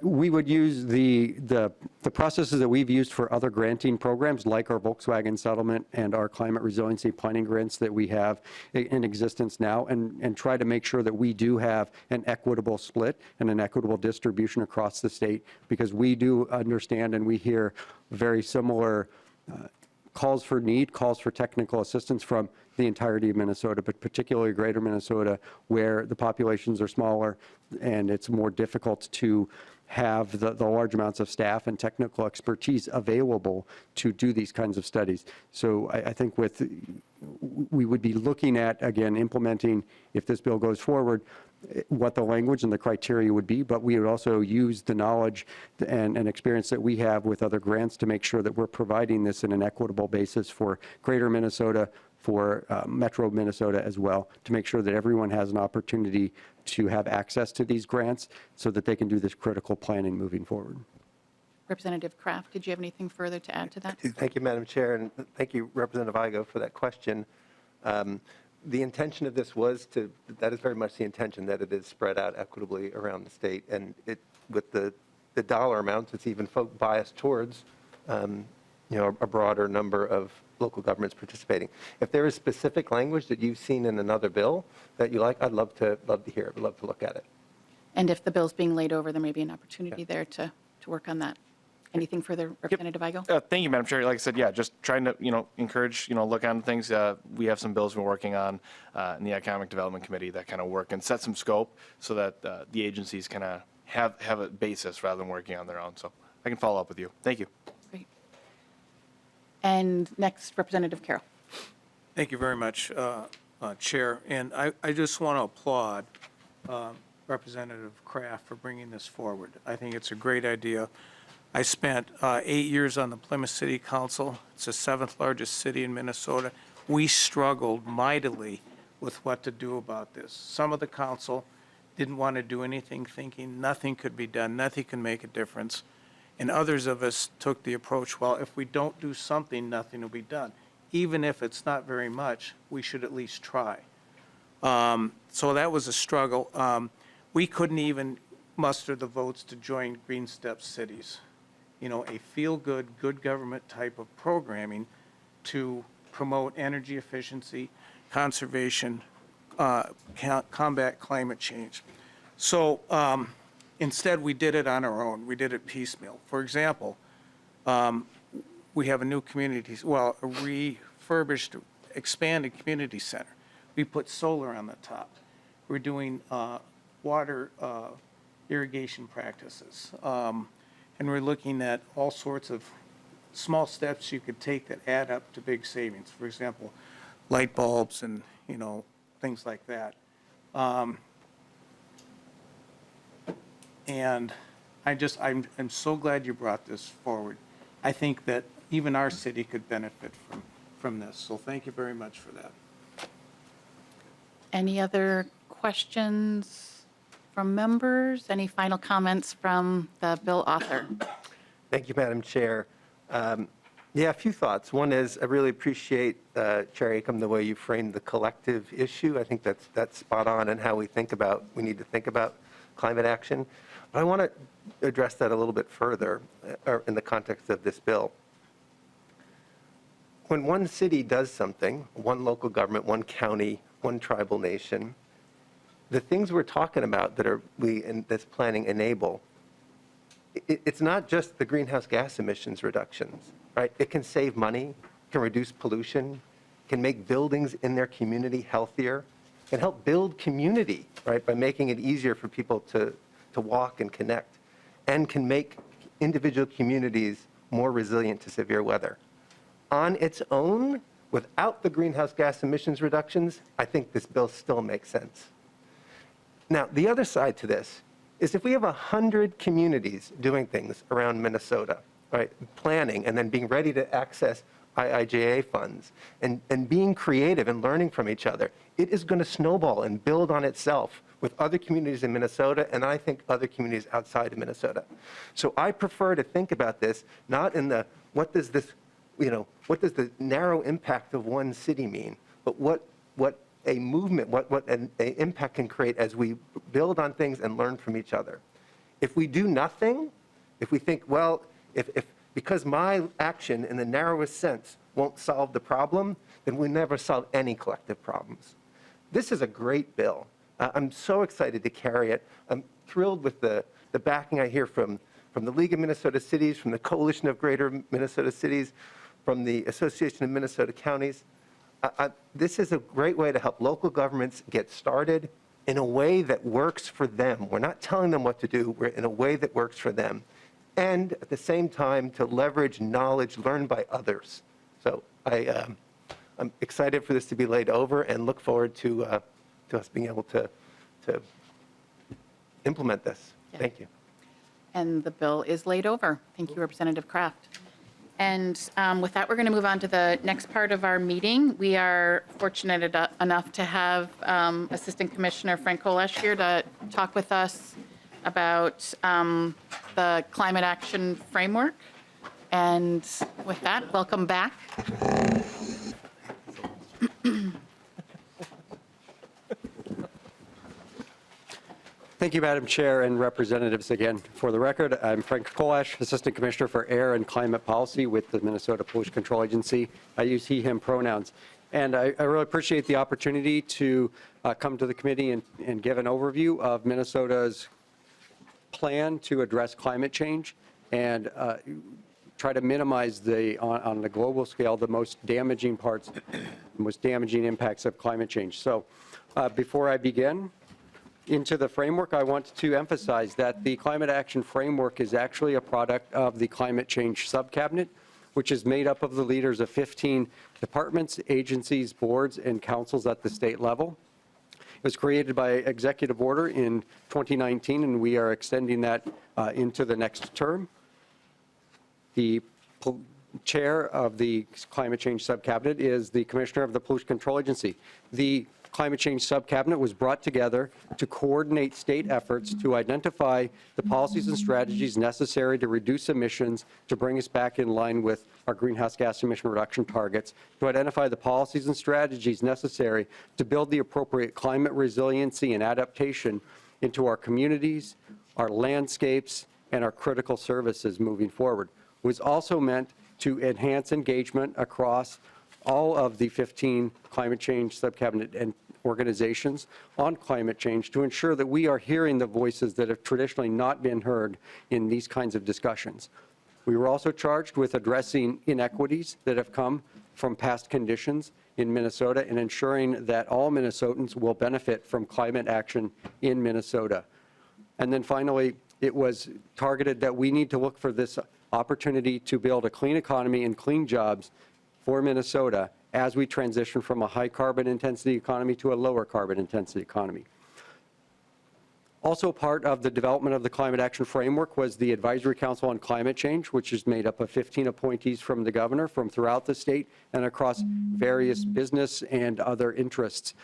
we would use the processes that we've used for other granting programs, like our Volkswagen settlement and our climate resiliency planning grants that we have in existence now, and try to make sure that we do have an equitable split and an equitable distribution across the state, because we do understand and we hear very similar calls for technical assistance from the entirety of Minnesota, but particularly greater Minnesota, where the populations are smaller and it's more difficult to have the large amounts of staff and technical expertise available to do these kinds of studies. So I think we would be looking at, again, implementing, if this bill goes forward, what the language and the criteria would be, but we would also use the knowledge and experience that we have with other grants to make sure that we're providing this in an equitable basis for greater Minnesota, for Metro Minnesota as well, to make sure that everyone has an opportunity to have access to these grants so that they can do this critical planning moving forward. Representative Kraft, did you have anything further to add to that? Thank you, Madam Chair, and thank you, Representative Igo, for that question. The intention of this was that is very much the intention, that it is spread out equitably around the state, and with the dollar amounts, it's even biased towards a broader number of local governments participating. If there is specific language that you've seen in another bill that you like, I'd love to hear it. I'd love to look at it. And if the bill's being laid over, there may be an opportunity there to work on that. Anything further, Representative Igo? Thank you, Madam Chair. Like I said, yeah, just trying to, encourage, look on things. We have some bills we're working on in the Economic Development Committee that kind of work and set some scope so that the agencies kind of have a basis rather than working on their own. So I can follow up with you. Thank you. Great. And next, Representative Carroll. Thank you very much, Chair. And I just want to applaud Representative Kraft for bringing this forward. I think it's a great idea. I spent 8 years on the Plymouth City Council. It's the 7th largest city in Minnesota. We struggled mightily with what to do about this. Some of the council didn't want to do anything, thinking nothing could be done, nothing can make a difference. And others of us took the approach, well, if we don't do something, nothing will be done. Even if it's not very much, we should at least try. So that was a struggle. We couldn't even muster the votes to join Green Steps cities. You know, a feel-good, good government type of programming to promote energy efficiency, conservation, combat climate change. So instead, we did it on our own. We did it piecemeal. For example, we have a new community, well, a refurbished, expanded community center. We put solar on the top. We're doing water irrigation practices. And we're looking at all sorts of small steps you could take that add up to big savings. For example, light bulbs and, you know, things like that. And I'm so glad you brought this forward. I think that even our city could benefit from this. So thank you very much for that. Any other questions from members? Any final comments from the bill author? Thank you, Madam Chair. Yeah, a few thoughts. One is I really appreciate, Chair Acom, the way you framed the collective issue. I think that's spot on in how we need to think about climate action. But I want to address that a little bit further in the context of this bill. When one city does something, one local government, one county, one tribal nation, the things we're talking about that we in this planning enable, it's not just the greenhouse gas emissions reductions, right? It can save money, can reduce pollution, can make buildings in their community healthier, can help build community, right, by making it easier for people to walk and connect, and can make individual communities more resilient to severe weather. On its own, without the greenhouse gas emissions reductions, I think this bill still makes sense. Now, the other side to this is if we have 100 communities doing things around Minnesota, right, planning and then being ready to access IIJA funds and being creative and learning from each other, it is going to snowball and build on itself with other communities in Minnesota and I think other communities outside of Minnesota. So I prefer to think about this not in the what does the narrow impact of one city mean, but what a movement, what an impact can create as we build on things and learn from each other. If we do nothing, if we think, well, if because my action in the narrowest sense won't solve the problem, then we never solve any collective problems. This is a great bill. I'm so excited to carry it. I'm thrilled with the backing I hear from the League of Minnesota Cities, from the Coalition of Greater Minnesota Cities, from the Association of Minnesota Counties. This is a great way to help local governments get started in a way that works for them. We're not telling them what to do, we're in a way that works for them. And at the same time, to leverage knowledge learned by others. So I'm excited for this to be laid over and look forward to us being able to implement this. Yeah. Thank you. And the bill is laid over. Thank you, Representative Kraft. And with that, we're going to move on to the next part of our meeting. We are fortunate enough to have Assistant Commissioner Frank Kolash here to talk with us about the Climate Action Framework. And with that, welcome back. Thank you, Madam Chair and representatives again. For the record, I'm Frank Kolash, Assistant Commissioner for Air and Climate Policy with the Minnesota Pollution Control Agency. I use he, him pronouns. And I really appreciate the opportunity to come to the committee and give an overview of Minnesota's plan to address climate change and try to minimize on the global scale, the most damaging parts, the most damaging impacts of climate change. So before I begin into the framework, I want to emphasize that the Climate Action Framework is actually a product of the Climate Change Subcabinet which is made up of the leaders of 15 departments, agencies, boards, and councils at the state level. It was created by executive order in 2019, and we are extending that into the next term. The chair of the Climate Change Subcabinet is the Commissioner of the Pollution Control Agency. The Climate Change Subcabinet was brought together to coordinate state efforts to identify the policies and strategies necessary to reduce emissions to bring us back in line with our greenhouse gas emission reduction targets, to identify the policies and strategies necessary to build the appropriate climate resiliency and adaptation into our communities, our landscapes, and our critical services moving forward. It was also meant to enhance engagement across all of the 15 climate change subcabinet and organizations on climate change to ensure that we are hearing the voices that have traditionally not been heard in these kinds of discussions. We were also charged with addressing inequities that have come from past conditions in Minnesota and ensuring that all Minnesotans will benefit from climate action in Minnesota. And then finally, it was targeted that we need to look for this opportunity to build a clean economy and clean jobs for Minnesota as we transition from a high carbon intensity economy to a lower carbon intensity economy. Also part of the development of the Climate Action Framework was the Advisory Council on Climate Change, which is made up of 15 appointees from the governor from throughout the state and across various business and other interests.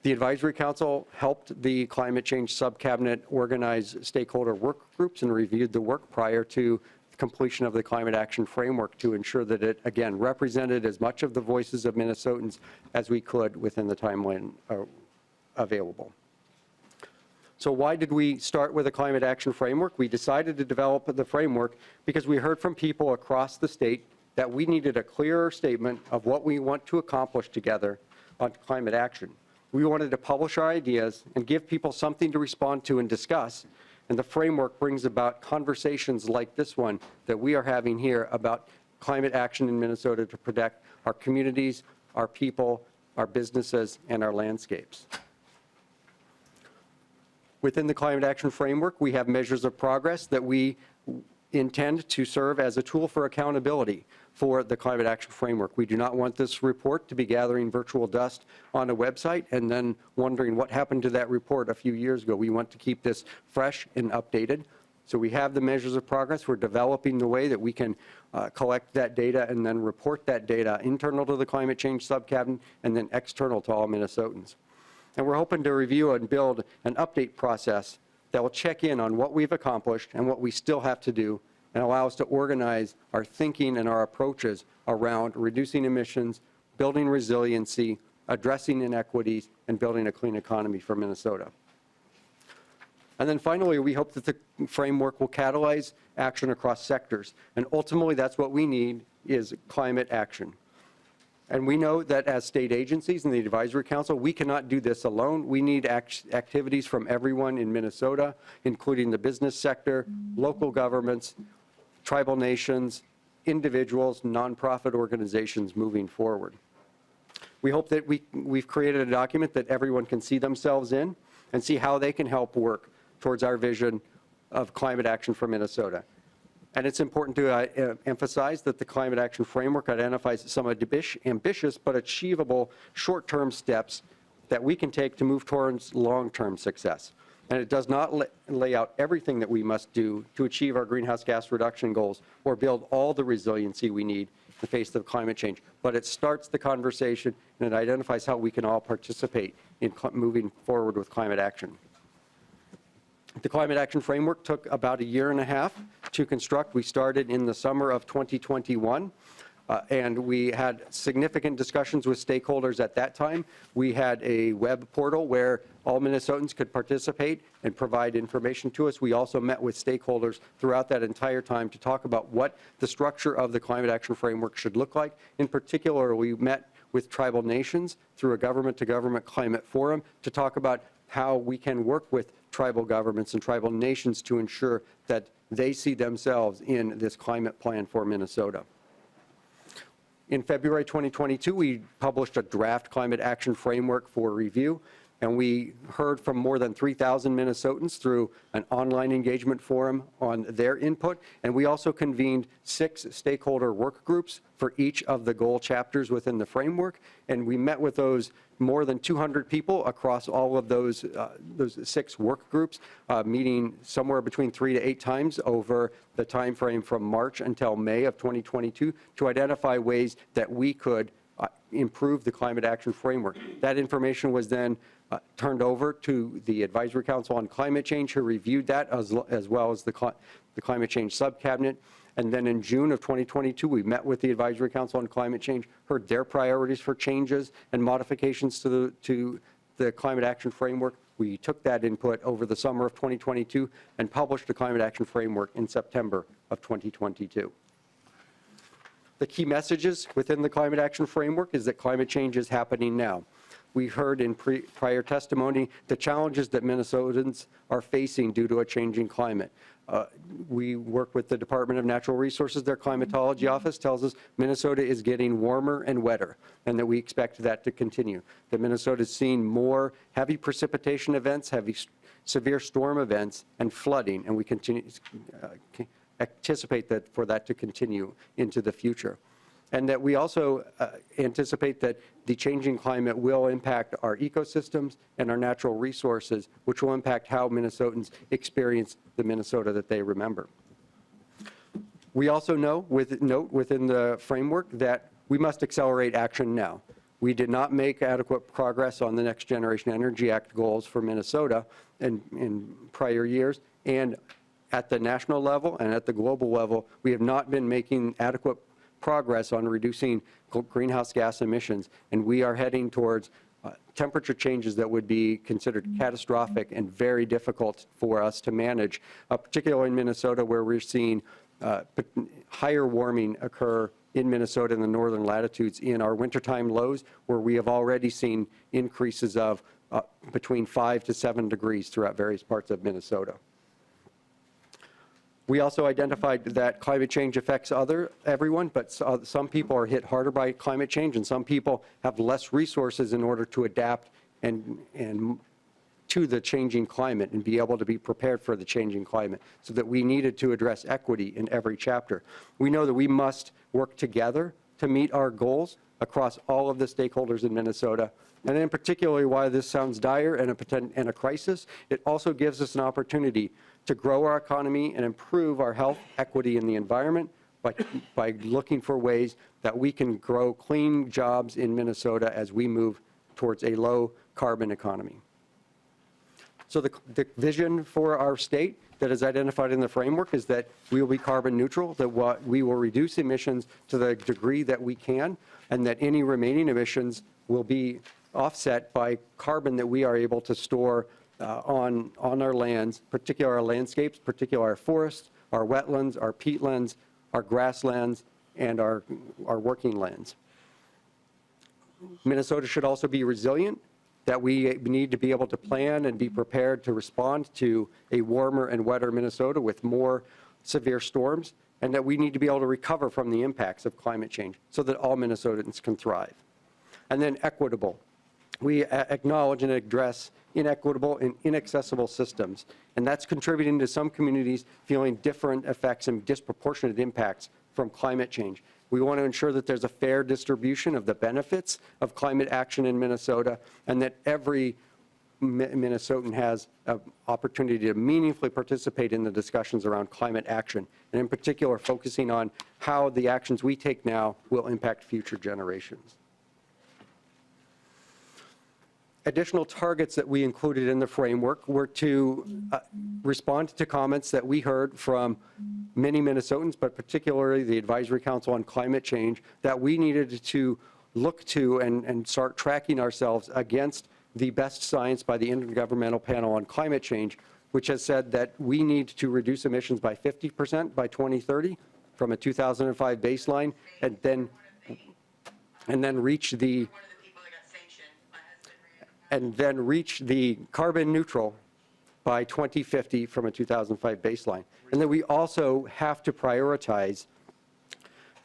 The Advisory Council helped the Climate Change Subcabinet organize stakeholder work groups and reviewed the work prior to completion of the Climate Action Framework to ensure that it, again, represented as much of the voices of Minnesotans as we could within the timeline available. So why did we start with a Climate Action Framework? We decided to develop the framework because we heard from people across the state that we needed a clearer statement of what we want to accomplish together on climate action. We wanted to publish our ideas and give people something to respond to and discuss. And the framework brings about conversations like this one that we are having here about climate action in Minnesota to protect our communities, our people, our businesses, and our landscapes. Within the Climate Action Framework, we have measures of progress that we intend to serve as a tool for accountability for the Climate Action Framework. We do not want this report to be gathering virtual dust on a website and then wondering what happened to that report a few years ago. We want to keep this fresh and updated. So we have the measures of progress. We're developing the way that we can collect that data and then report that data internal to the Climate Change Subcabinet and then external to all Minnesotans. And we're hoping to review and build an update process that will check in on what we've accomplished and what we still have to do and allow us to organize our thinking and our approaches around reducing emissions, building resiliency, addressing inequities, and building a clean economy for Minnesota. And then finally, we hope that the framework will catalyze action across sectors. And ultimately, that's what we need is climate action. And we know that as state agencies and the Advisory Council, we cannot do this alone. We need activities from everyone in Minnesota, including the business sector, local governments, tribal nations, individuals, nonprofit organizations moving forward. We hope that we've created a document that everyone can see themselves in and see how they can help work towards our vision of climate action for Minnesota. And it's important to emphasize that the Climate Action Framework identifies some ambitious but achievable short-term steps that we can take to move towards long-term success. And it does not lay out everything that we must do to achieve our greenhouse gas reduction goals or build all the resiliency we need in the face of climate change. But it starts the conversation and it identifies how we can all participate in moving forward with climate action. The Climate Action Framework took about 1.5 years to construct. We started in the summer of 2021. And we had significant discussions with stakeholders at that time. We had a web portal where all Minnesotans could participate and provide information to us. We also met with stakeholders throughout that entire time to talk about what the structure of the Climate Action Framework should look like. In particular, we met with tribal nations through a government-to-government climate forum to talk about how we can work with tribal governments and tribal nations to ensure that they see themselves in this climate plan for Minnesota. In February 2022, we published a draft Climate Action Framework for review. And we heard from more than 3,000 Minnesotans through an online engagement forum on their input. And we also convened 6 stakeholder work groups for each of the goal chapters within the framework. And we met with those more than 200 people across all of those 6 work groups, meeting somewhere between 3 to 8 times over the time frame from March until May of 2022 to identify ways that we could improve the climate action framework. That information was then turned over to the Advisory Council on Climate Change, who reviewed that, as well as the Climate Change Subcabinet. And then in June of 2022, we met with the Advisory Council on Climate Change, heard their priorities for changes and modifications to the Climate Action Framework. We took that input over the summer of 2022 and published the Climate Action Framework in September of 2022. The key messages within the Climate Action Framework is that climate change is happening now. We heard in prior testimony the challenges that Minnesotans are facing due to a changing climate. We work with the Department of Natural Resources. Their climatology office tells us Minnesota is getting warmer and wetter, and that we expect that to continue. That Minnesota is seeing more heavy precipitation events, severe storm events, and flooding, and we anticipate that for that to continue into the future. And that we also anticipate that the changing climate will impact our ecosystems and our natural resources, which will impact how Minnesotans experience the Minnesota that they remember. We also note within the framework that we must accelerate action now. We did not make adequate progress on the Next Generation Energy Act goals for Minnesota in prior years, and at the national level and at the global level, we have not been making adequate progress on reducing greenhouse gas emissions, and we are heading towards temperature changes that would be considered catastrophic and very difficult for us to manage, particularly in Minnesota, where we're seeing higher warming occur in Minnesota in the northern latitudes in our wintertime lows, where we have already seen increases of between 5 to 7 degrees throughout various parts of Minnesota. We also identified that climate change affects everyone, but some people are hit harder by climate change, and some people have less resources in order to adapt and to the changing climate and be able to be prepared for the changing climate, so that we needed to address equity in every chapter. We know that we must work together to meet our goals across all of the stakeholders in Minnesota. And in particularly why this sounds dire and a crisis, it also gives us an opportunity to grow our economy and improve our health, equity, and the environment by looking for ways that we can grow clean jobs in Minnesota as we move towards a low carbon economy. So the vision for our state that is identified in the framework is that we will be carbon neutral, that we will reduce emissions to the degree that we can, and that any remaining emissions will be offset by carbon that we are able to store on our lands, particularly our landscapes, particularly our forests, our wetlands, our peatlands, our grasslands, and our working lands. Minnesota should also be resilient, that we need to be able to plan and be prepared to respond to a warmer and wetter Minnesota with more severe storms, and that we need to be able to recover from the impacts of climate change so that all Minnesotans can thrive. And then equitable. We acknowledge and address inequitable and inaccessible systems, and that's contributing to some communities feeling different effects and disproportionate impacts from climate change. We want to ensure that there's a fair distribution of the benefits of climate action in Minnesota, and that every Minnesotan has an opportunity to meaningfully participate in the discussions around climate action, and in particular focusing on how the actions we take now will impact future generations. Additional targets that we included in the framework were to respond to comments that we heard from many Minnesotans, but particularly the Advisory Council on Climate Change, that we needed to look to and start tracking ourselves against the best science by the Intergovernmental Panel on Climate Change, which has said that we need to reduce emissions by 50% by 2030 from a 2005 baseline, and then reach the carbon neutral by 2050 from a 2005 baseline. And then we also have to prioritize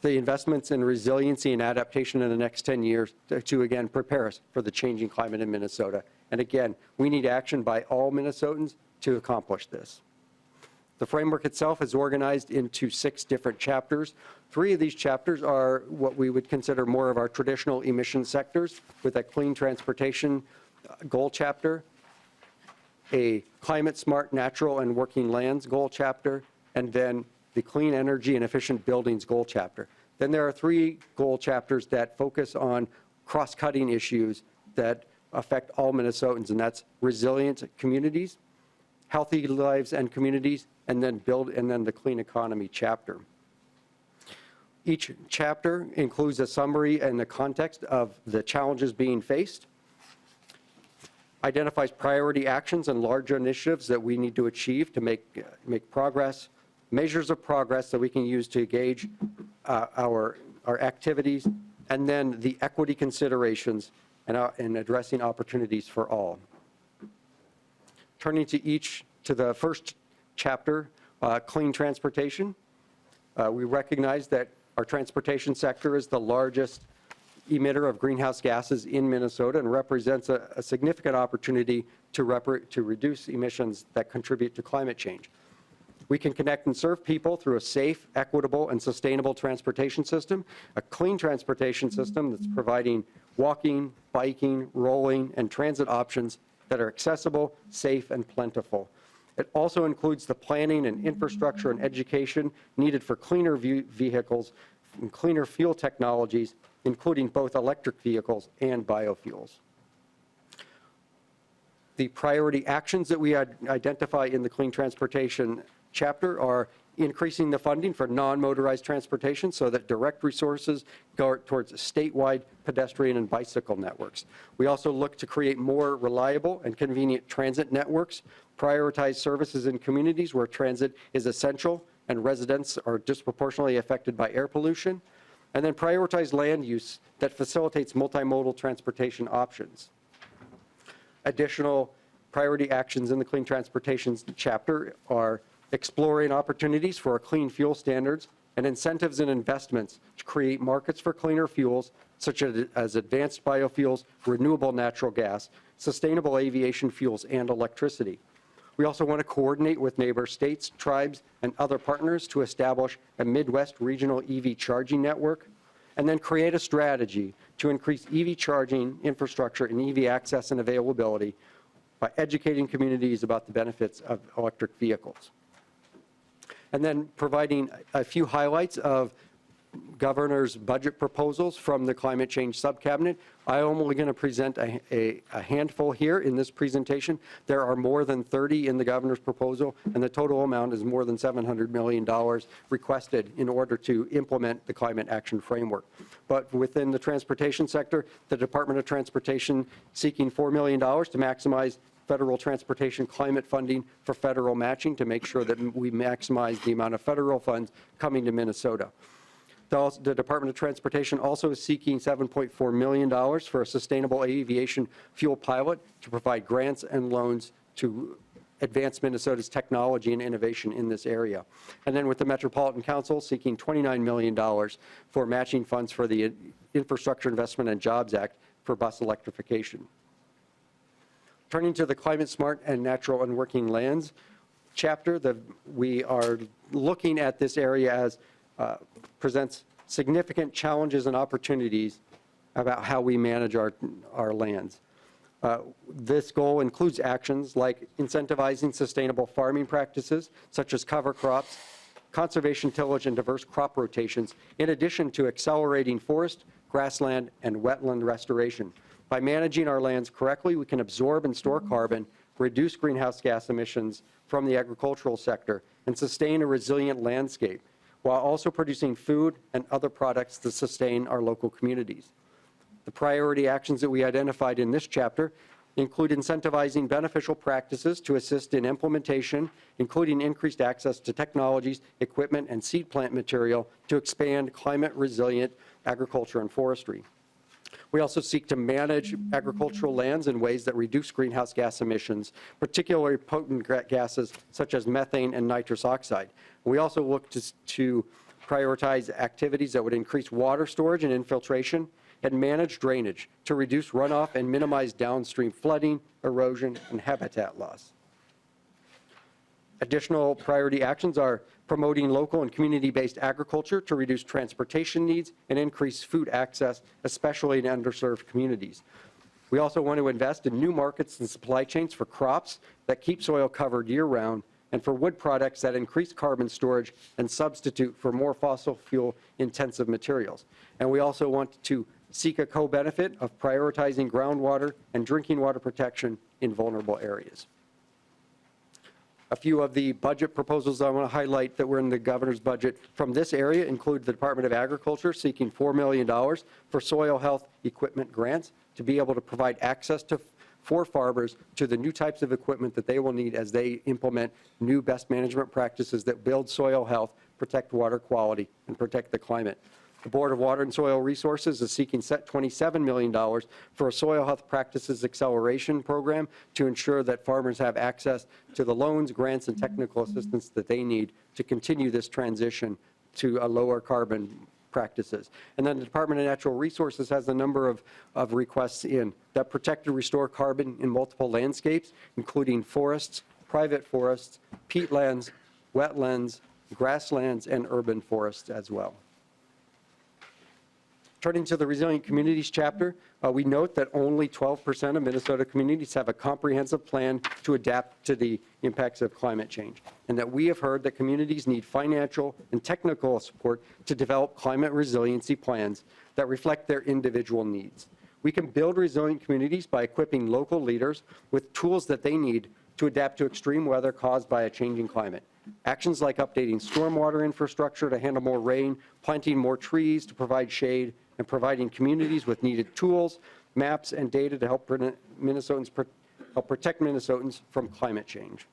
the investments in resiliency and adaptation in the next 10 years to again, prepare us for the changing climate in Minnesota And again, we need action by all Minnesotans to accomplish this. The framework itself is organized into 6 different chapters. 3 of these chapters are what we would consider more of our traditional emission sectors, with a clean transportation goal chapter, a climate smart natural and working lands goal chapter, and then the clean energy and efficient buildings goal chapter. Then there are 3 goal chapters that focus on cross-cutting issues that affect all Minnesotans, and that's resilient communities, healthy lives and communities, and then the clean economy chapter. Each chapter includes a summary and the context of the challenges being faced, identifies priority actions and larger initiatives that we need to achieve to make progress, measures of progress that we can use to gauge our activities, and then the equity considerations and addressing opportunities for all. Turning to the first chapter, clean transportation. We recognize that our transportation sector is the largest emitter of greenhouse gases in Minnesota and represents a significant opportunity to reduce emissions that contribute to climate change. We can connect and serve people through a safe, equitable, and sustainable transportation system, a clean transportation system that's providing walking, biking, rolling, and transit options that are accessible, safe, and plentiful. It also includes the planning and infrastructure and education needed for cleaner vehicles and cleaner fuel technologies, including both electric vehicles and biofuels. The priority actions that we identify in the clean transportation chapter are increasing the funding for non-motorized transportation so that direct resources go towards statewide pedestrian and bicycle networks. We also look to create more reliable and convenient transit networks, prioritize services in communities where transit is essential and residents are disproportionately affected by air pollution, and then prioritize land use that facilitates multimodal transportation options. Additional priority actions in the clean transportation chapter are exploring opportunities for clean fuel standards and incentives and investments to create markets for cleaner fuels such as advanced biofuels, renewable natural gas, sustainable aviation fuels, and electricity. We also want to coordinate with neighbor states, tribes, and other partners to establish a Midwest regional EV charging network, and then create a strategy to increase EV charging infrastructure and EV access and availability by educating communities about the benefits of electric vehicles. And then providing a few highlights of governor's budget proposals from the climate change subcabinet. I'm only going to present a handful here in this presentation. There are more than 30 in the governor's proposal, and the total amount is more than $700 million requested in order to implement the climate action framework. But within the transportation sector, the Department of Transportation seeking $4 million to maximize federal transportation climate funding for federal matching to make sure that we maximize the amount of federal funds coming to Minnesota. The Department of Transportation also is seeking $7.4 million for a sustainable aviation fuel pilot to provide grants and loans to advance Minnesota's technology and innovation in this area. And then with the Metropolitan Council seeking $29 million for matching funds for the Infrastructure Investment and Jobs Act for bus electrification. Turning to the Climate Smart and Natural and Working Lands chapter, we are looking at this area as presents significant challenges and opportunities about how we manage our lands. This goal includes actions like incentivizing sustainable farming practices, such as cover crops, conservation tillage, and diverse crop rotations, in addition to accelerating forest, grassland, and wetland restoration. By managing our lands correctly, we can absorb and store carbon, reduce greenhouse gas emissions from the agricultural sector, and sustain a resilient landscape, while also producing food and other products that sustain our local communities. The priority actions that we identified in this chapter include incentivizing beneficial practices to assist in implementation, including increased access to technologies, equipment, and seed plant material to expand climate-resilient agriculture and forestry. We also seek to manage agricultural lands in ways that reduce greenhouse gas emissions, particularly potent gases such as methane and nitrous oxide. We also look to prioritize activities that would increase water storage and infiltration, and manage drainage to reduce runoff and minimize downstream flooding, erosion, and habitat loss. Additional priority actions are promoting local and community-based agriculture to reduce transportation needs and increase food access, especially in underserved communities. We also want to invest in new markets and supply chains for crops that keep soil covered year-round and for wood products that increase carbon storage and substitute for more fossil fuel-intensive materials. And we also want to seek a co-benefit of prioritizing groundwater and drinking water protection in vulnerable areas. A few of the budget proposals I want to highlight that were in the governor's budget from this area include the Department of Agriculture seeking $4 million for soil health equipment grants to be able to provide access for farmers to the new types of equipment that they will need as they implement new best management practices that build soil health, protect water quality, and protect the climate. The Board of Water and Soil Resources is seeking $27 million for a soil health practices acceleration program to ensure that farmers have access to the loans, grants, and technical assistance that they need to continue this transition to a lower carbon practices. And then the Department of Natural Resources has a number of requests in that protect and restore carbon in multiple landscapes, including forests, private forests, peatlands, wetlands, grasslands, and urban forests as well. Turning to the Resilient Communities chapter, we note that only 12% of Minnesota communities have a comprehensive plan to adapt to the impacts of climate change, and that we have heard that communities need financial and technical support to develop climate resiliency plans that reflect their individual needs. We can build resilient communities by equipping local leaders with tools that they need to adapt to extreme weather caused by a changing climate. Actions like updating stormwater infrastructure to handle more rain, planting more trees to provide shade, and providing communities with needed tools, maps, and data to help protect Minnesotans from climate change.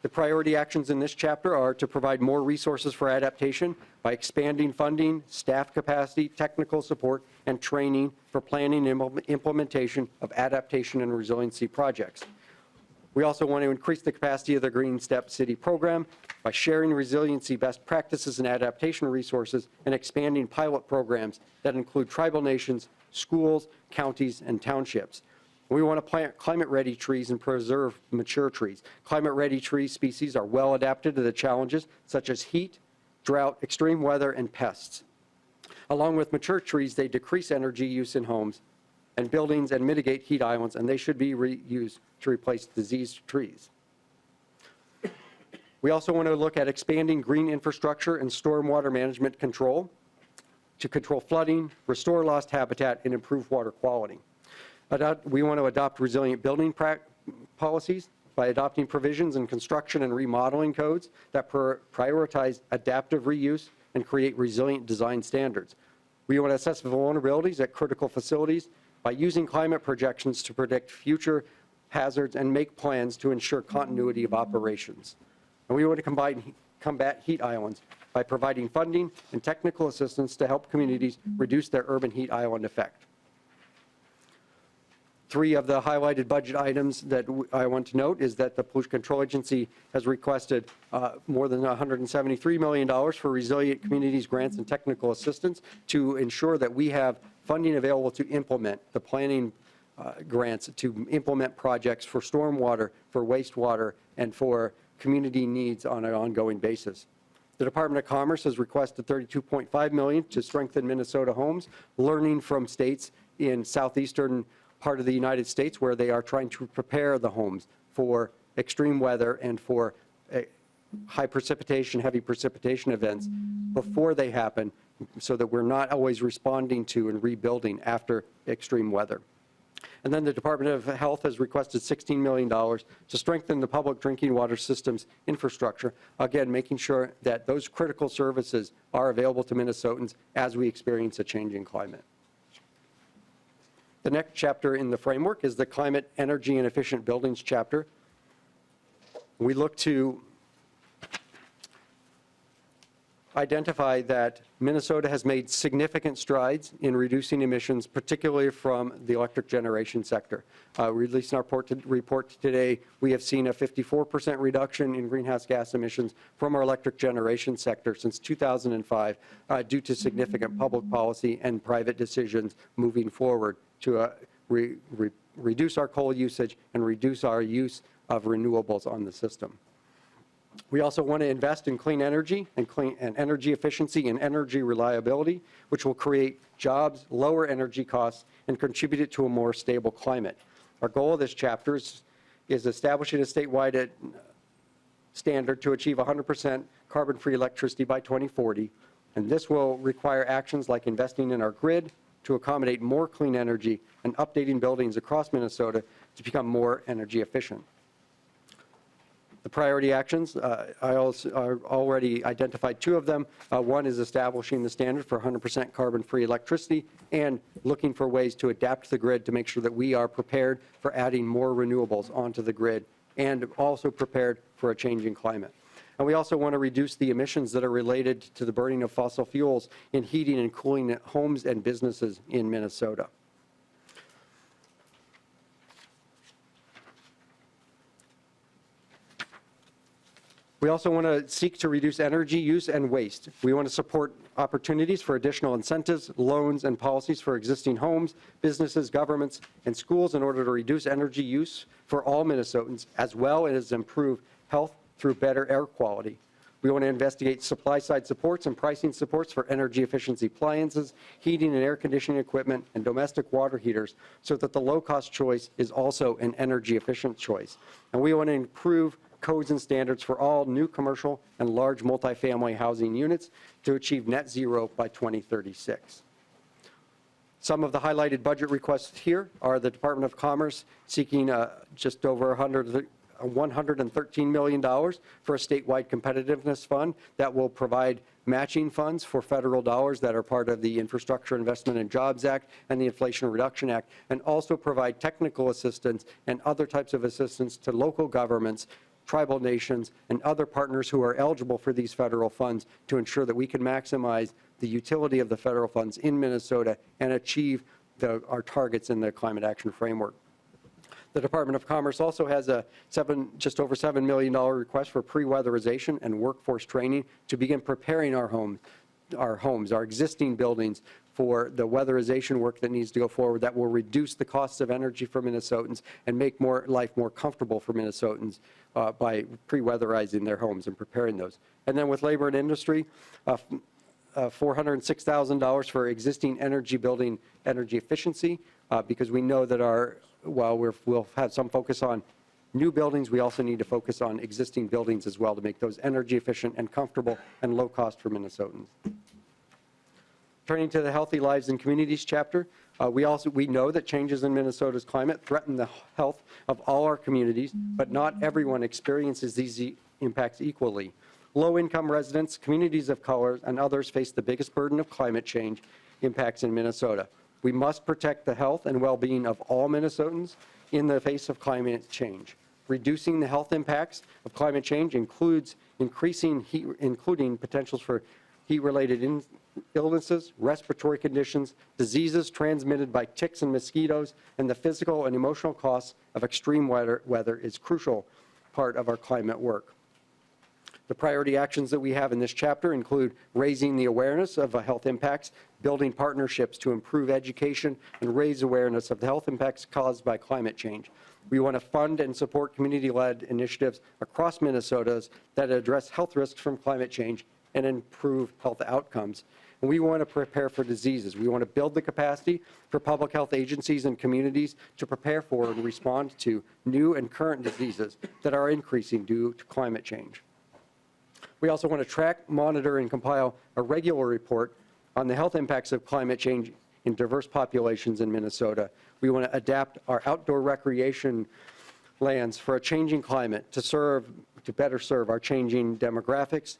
The priority actions in this chapter are to provide more resources for adaptation by expanding funding, staff capacity, technical support, and training for planning and implementation of adaptation and resiliency projects. We also want to increase the capacity of the Green Step City program by sharing resiliency best practices and adaptation resources and expanding pilot programs that include tribal nations, schools, counties, and townships. We want to plant climate-ready trees and preserve mature trees. Climate-ready tree species are well adapted to the challenges such as heat, drought, extreme weather, and pests. Along with mature trees, they decrease energy use in homes and buildings and mitigate heat islands, and they should be reused to replace diseased trees. We also want to look at expanding green infrastructure and stormwater management control to control flooding, restore lost habitat, and improve water quality. We want to adopt resilient building policies by adopting provisions in construction and remodeling codes that prioritize adaptive reuse and create resilient design standards. We want to assess vulnerabilities at critical facilities by using climate projections to predict future hazards and make plans to ensure continuity of operations. And we want to combat heat islands by providing funding and technical assistance to help communities reduce their urban heat island effect. Three of the highlighted budget items that I want to note is that the Pollution Control Agency has requested more than $173 million for resilient communities grants and technical assistance to ensure that we have funding available to implement the planning grants to implement projects for stormwater, for wastewater, and for community needs on an ongoing basis. The Department of Commerce has requested $32.5 million to strengthen Minnesota homes, learning from states in southeastern part of the United States where they are trying to prepare the homes for extreme weather and for high precipitation, heavy precipitation events before they happen, so that we're not always responding to and rebuilding after extreme weather. And then the Department of Health has requested $16 million to strengthen the public drinking water systems infrastructure, again, making sure that those critical services are available to Minnesotans as we experience a changing climate. The next chapter in the framework is the Climate, Energy, and Efficient Buildings chapter. We look to identify that Minnesota has made significant strides in reducing emissions, particularly from the electric generation sector. Released in our report today, we have seen a 54% reduction in greenhouse gas emissions from our electric generation sector since 2005 due to significant public policy and private decisions moving forward to reduce our coal usage and reduce our use of renewables on the system. We also want to invest in clean energy and energy efficiency and energy reliability, which will create jobs, lower energy costs, and contribute it to a more stable climate. Our goal of this chapter is establishing a statewide standard to achieve 100% carbon-free electricity by 2040, and this will require actions like investing in our grid to accommodate more clean energy and updating buildings across Minnesota to become more energy efficient. The priority actions, I already identified two of them. One is establishing the standard for 100% carbon-free electricity and looking for ways to adapt the grid to make sure that we are prepared for adding more renewables onto the grid and also prepared for a changing climate. And we also want to reduce the emissions that are related to the burning of fossil fuels in heating and cooling homes and businesses in Minnesota. We also want to seek to reduce energy use and waste. We want to support opportunities for additional incentives, loans, and policies for existing homes, businesses, governments, and schools in order to reduce energy use for all Minnesotans, as well as improve health through better air quality. We want to investigate supply-side supports and pricing supports for energy efficiency appliances, heating and air conditioning equipment, and domestic water heaters so that the low-cost choice is also an energy-efficient choice. And we want to improve codes and standards for all new commercial and large multifamily housing units to achieve net zero by 2036. Some of the highlighted budget requests here are the Department of Commerce seeking just over $113 million for a statewide competitiveness fund that will provide matching funds for federal dollars that are part of the Infrastructure Investment and Jobs Act and the Inflation Reduction Act, and also provide technical assistance and other types of assistance to local governments, tribal nations, and other partners who are eligible for these federal funds to ensure that we can maximize the utility of the federal funds in Minnesota and achieve our targets in the Climate Action Framework. The Department of Commerce also has a just over $7 million request for pre-weatherization and workforce training to begin preparing our existing buildings for the weatherization work that needs to go forward that will reduce the costs of energy for Minnesotans and make life more comfortable for Minnesotans by pre-weatherizing their homes and preparing those. And then with labor and industry, $406,000 for existing energy building energy efficiency because we know that while we'll have some focus on new buildings, we also need to focus on existing buildings as well to make those energy efficient and comfortable and low cost for Minnesotans. Turning to the Healthy Lives and Communities chapter, we know that changes in Minnesota's climate threaten the health of all our communities, but not everyone experiences these impacts equally. Low-income residents, communities of color, and others face the biggest burden of climate change impacts in Minnesota. We must protect the health and well-being of all Minnesotans in the face of climate change. Reducing the health impacts of climate change includes including potentials for heat-related illnesses, respiratory conditions, diseases transmitted by ticks and mosquitoes, and the physical and emotional costs of extreme weather is a crucial part of our climate work. The priority actions that we have in this chapter include raising the awareness of health impacts, building partnerships to improve education and raise awareness of the health impacts caused by climate change. We want to fund and support community-led initiatives across Minnesota that address health risks from climate change and improve health outcomes. And we want to prepare for diseases. We want to build the capacity for public health agencies and communities to prepare for and respond to new and current diseases that are increasing due to climate change. We also want to track, monitor, and compile a regular report on the health impacts of climate change in diverse populations in Minnesota. We want to adapt our outdoor recreation lands for a changing climate to better serve our changing demographics.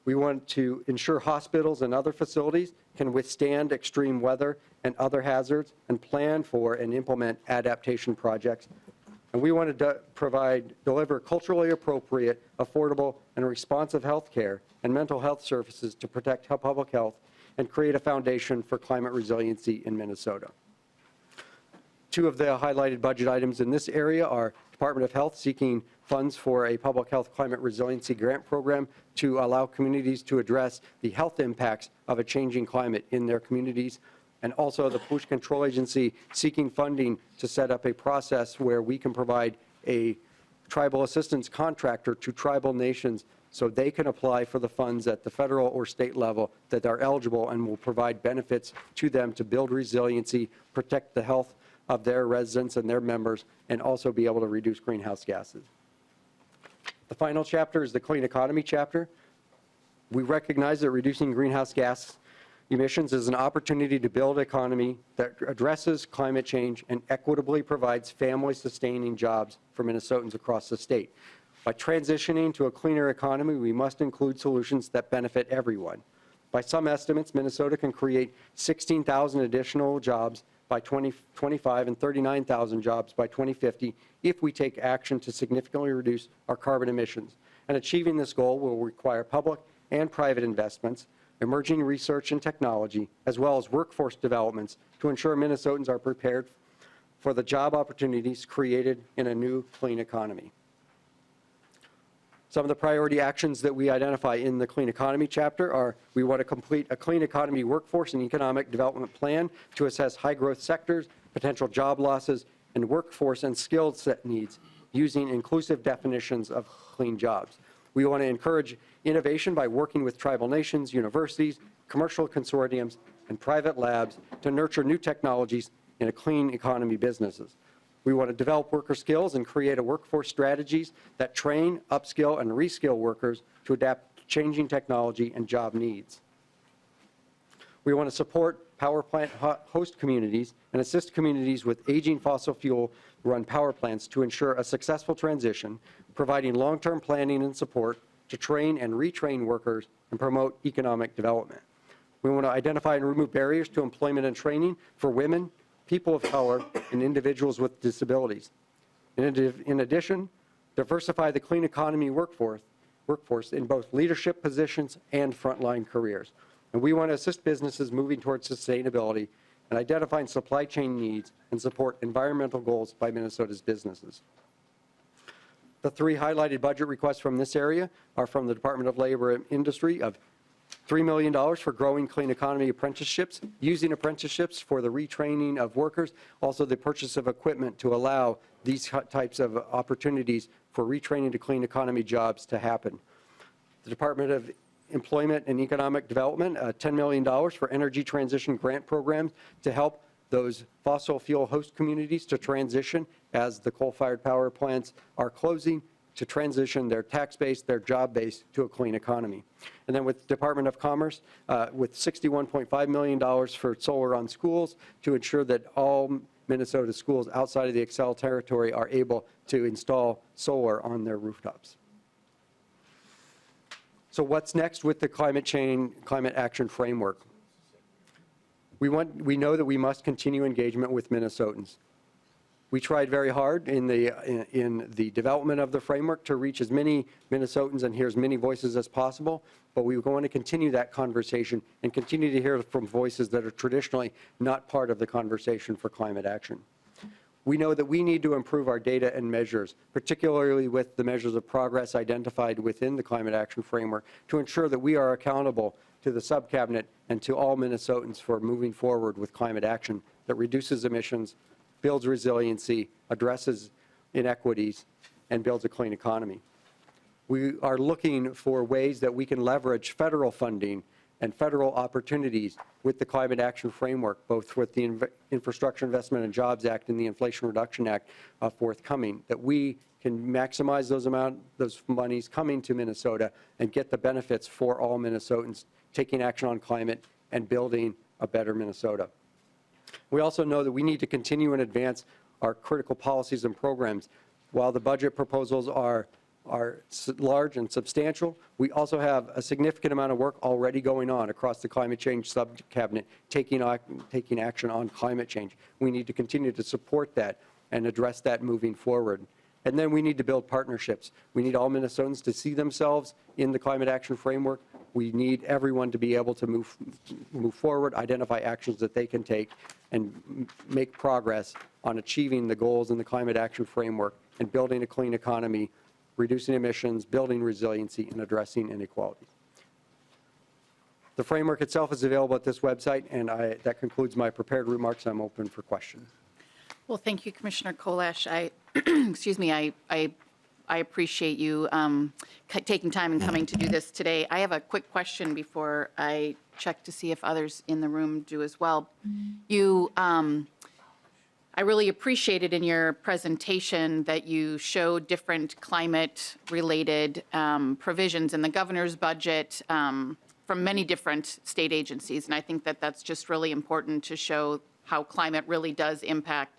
We want to ensure hospitals and other facilities can withstand extreme weather and other hazards and plan for and implement adaptation projects. And we want to deliver culturally appropriate, affordable, and responsive health care and mental health services to protect public health and create a foundation for climate resiliency in Minnesota. Two of the highlighted budget items in this area are Department of Health seeking funds for a public health climate resiliency grant program to allow communities to address the health impacts of a changing climate in their communities, and also the Pollution Control Agency seeking funding to set up a process where we can provide a tribal assistance contractor to tribal nations so they can apply for the funds at the federal or state level that are eligible and will provide benefits to them to build resiliency, protect the health of their residents and their members, and also be able to reduce greenhouse gases. The final chapter is the Clean Economy chapter. We recognize that reducing greenhouse gas emissions is an opportunity to build an economy that addresses climate change and equitably provides family-sustaining jobs for Minnesotans across the state. By transitioning to a cleaner economy, we must include solutions that benefit everyone. By some estimates, Minnesota can create 16,000 additional jobs by 2025 and 39,000 jobs by 2050 if we take action to significantly reduce our carbon emissions. And achieving this goal will require public and private investments, emerging research and technology, as well as workforce developments to ensure Minnesotans are prepared for the job opportunities created in a new clean economy. Some of the priority actions that we identify in the Clean Economy chapter are we want to complete a clean economy workforce and economic development plan to assess high growth sectors, potential job losses, and workforce and skill set needs using inclusive definitions of clean jobs. We want to encourage innovation by working with tribal nations, universities, commercial consortiums, and private labs to nurture new technologies in a clean economy businesses. We want to develop worker skills and create a workforce strategies that train, upskill, and reskill workers to adapt to changing technology and job needs. We want to support power plant host communities and assist communities with aging fossil fuel run power plants to ensure a successful transition, providing long-term planning and support to train and retrain workers and promote economic development. We want to identify and remove barriers to employment and training for women, people of color, and individuals with disabilities. In addition, diversify the clean economy workforce in both leadership positions and frontline careers. And we want to assist businesses moving towards sustainability and identifying supply chain needs and support environmental goals by Minnesota's businesses. The three highlighted budget requests from this area are from the Department of Labor and Industry of $3 million for growing clean economy apprenticeships, using apprenticeships for the retraining of workers, also the purchase of equipment to allow these types of opportunities for retraining to clean economy jobs to happen. The Department of Employment and Economic Development, $10 million for energy transition grant programs to help those fossil fuel host communities to transition as the coal-fired power plants are closing, to transition their tax base, their job base to a clean economy. And then with Department of Commerce, with $61.5 million for solar on schools to ensure that all Minnesota schools outside of the Excel territory are able to install solar on their rooftops. So what's next with the climate action framework? We know that we must continue engagement with Minnesotans. We tried very hard in the development of the framework to reach as many Minnesotans and hear as many voices as possible, but we want to continue that conversation and continue to hear from voices that are traditionally not part of the conversation for climate action. We know that we need to improve our data and measures, particularly with the measures of progress identified within the climate action framework, to ensure that we are accountable to the subcabinet and to all Minnesotans for moving forward with climate action that reduces emissions, builds resiliency, addresses inequities, and builds a clean economy. We are looking for ways that we can leverage federal funding and federal opportunities with the Climate Action Framework, both with the Infrastructure Investment and Jobs Act and the Inflation Reduction Act forthcoming, that we can maximize those monies coming to Minnesota and get the benefits for all Minnesotans taking action on climate and building a better Minnesota. We also know that we need to continue and advance our critical policies and programs. While the budget proposals are large and substantial, we also have a significant amount of work already going on across the climate change subcabinet taking action on climate change. We need to continue to support that and address that moving forward. And then we need to build partnerships. We need all Minnesotans to see themselves in the climate action framework. We need everyone to be able to move forward, identify actions that they can take, and make progress on achieving the goals in the climate action framework and building a clean economy, reducing emissions, building resiliency, and addressing inequality. The framework itself is available at this website, and that concludes my prepared remarks. I'm open for questions. Well, thank you, Commissioner Kolash. Excuse me, I appreciate you taking time and coming to do this today. I have a quick question before I check to see if others in the room do as well. I really appreciated in your presentation that you showed different climate-related provisions in the governor's budget from many different state agencies, and I think that that's just really important to show how climate really does impact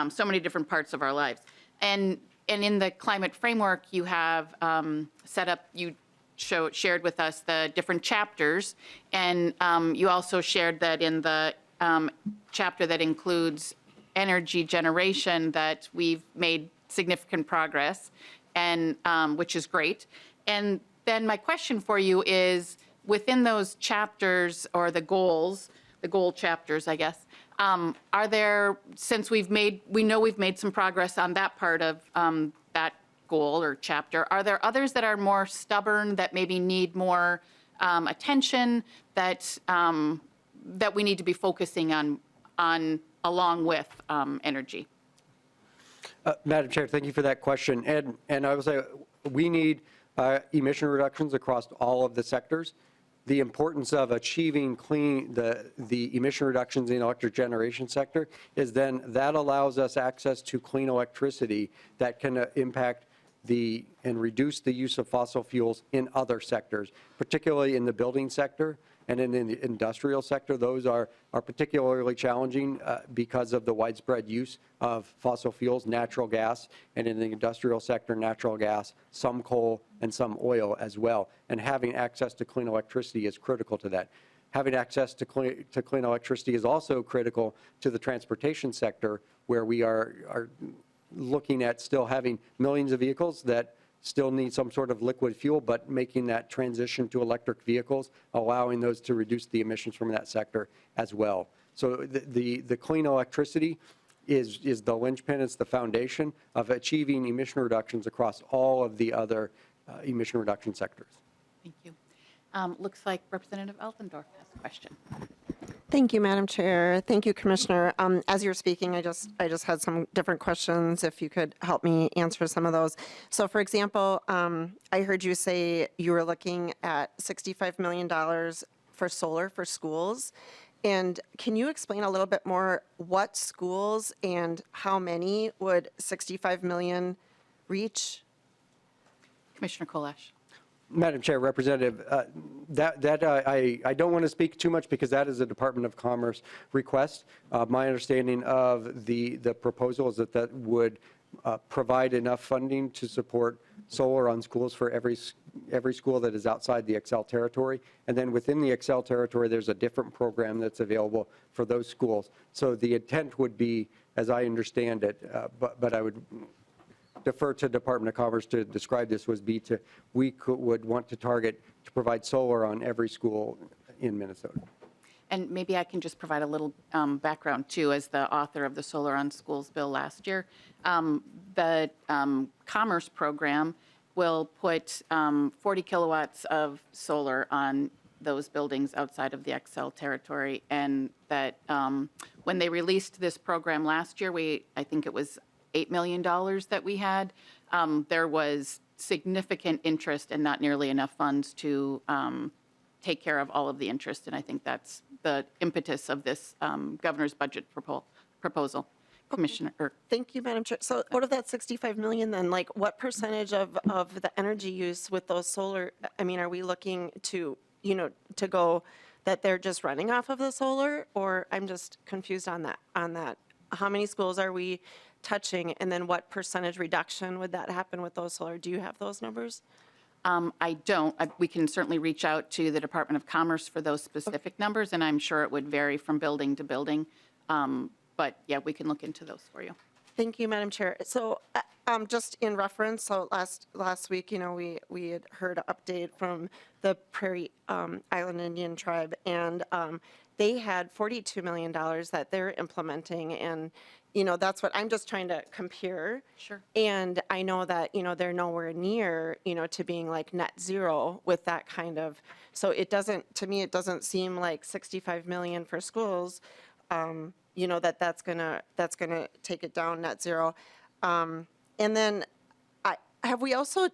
so many different parts of our lives. And in the climate framework, you have set up, you shared with us the different chapters, and you also shared that in the chapter that includes energy generation that we've made significant progress, and which is great. And then my question for you is, within those chapters or the goal chapters, I guess, are there, since we know we've made some progress on that part of that goal or chapter, are there others that are more stubborn, that maybe need more attention, that we need to be focusing on along with energy? Madam Chair, thank you for that question. And I will say we need emission reductions across all of the sectors. The importance of achieving the emission reductions in the electric generation sector is then that allows us access to clean electricity that can impact and reduce the use of fossil fuels in other sectors, particularly in the building sector and in the industrial sector. Those are particularly challenging because of the widespread use of fossil fuels, natural gas, and in the industrial sector, natural gas, some coal, and some oil as well. And having access to clean electricity is critical to that. Having access to clean electricity is also critical to the transportation sector, where we are looking at still having millions of vehicles that still need some sort of liquid fuel, but making that transition to electric vehicles, allowing those to reduce the emissions from that sector as well. So the clean electricity is the linchpin, it's the foundation of achieving emission reductions across all of the other emission reduction sectors. Thank you. Looks like Representative Altendorf has a question. Thank you, Madam Chair. Thank you, Commissioner. As you're speaking, I just had some different questions, if you could help me answer some of those. So, for example, I heard you say you were looking at $65 million for solar for schools. And can you explain a little bit more what schools and how many would $65 million reach? Commissioner Kolash. Madam Chair, Representative, I don't want to speak too much because that is a Department of Commerce request. My understanding of the proposal is that would provide enough funding to support solar on schools for every school that is outside the Excel territory. And then within the Excel territory, there's a different program that's available for those schools. So the intent would be, as I understand it, but I would defer to Department of Commerce to describe this, would want to target to provide solar on every school in Minnesota. And maybe I can just provide a little background too, as the author of the Solar on Schools bill last year. The Commerce program will put 40 kilowatts of solar on those buildings outside of the Excel territory, and that when they released this program last year, I think it was $8 million that we had, there was significant interest and not nearly enough funds to take care of all of the interest. And I think that's the impetus of this governor's budget proposal. Commissioner. Thank you, Madam Chair. So out of that $65 million then, like what percentage of the energy use with those solar, I mean, are we looking to, to go that they're just running off of the solar? Or I'm just confused on that. How many schools are we touching, and then what percentage reduction would that happen with those solar? Do you have those numbers? I don't. We can certainly reach out to the Department of Commerce for those specific numbers, and I'm sure it would vary from building to building. But yeah, we can look into those for you. Thank you, Madam Chair. So just in reference, so last week, we had heard an update from the Prairie Island Indian Tribe, and they had $42 million that they're implementing, and that's what I'm just trying to compare. Sure. And I know that they're nowhere near to being like net zero with that kind of. So it doesn't, to me, it doesn't seem like 65 million for schools. That's gonna take it down net zero. And then have we also,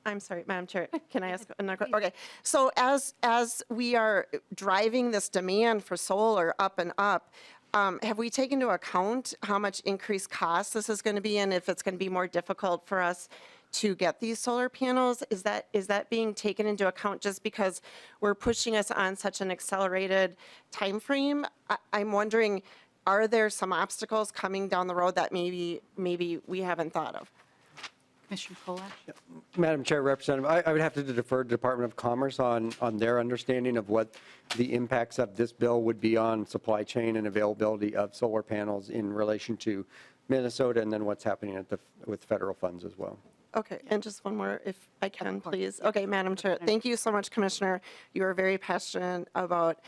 I'm sorry, Madam Chair, can I ask another question? Okay, so as we are driving this demand for solar up and up, have we taken into account how much increased cost this is going to be and if it's going to be more difficult for us to get these solar panels? Is that being taken into account just because we're pushing us on such an accelerated time frame? I'm wondering, are there some obstacles coming down the road that maybe we haven't thought of? Commissioner Kolash? Madam Chair, Representative, I would have to defer to Department of Commerce on their understanding of what the impacts of this bill would be on supply chain and availability of solar panels in relation to Minnesota, and then what's happening with federal funds as well. Okay, and just one more, if I can, please. Okay, Madam Chair, thank you so much, Commissioner. You are very passionate about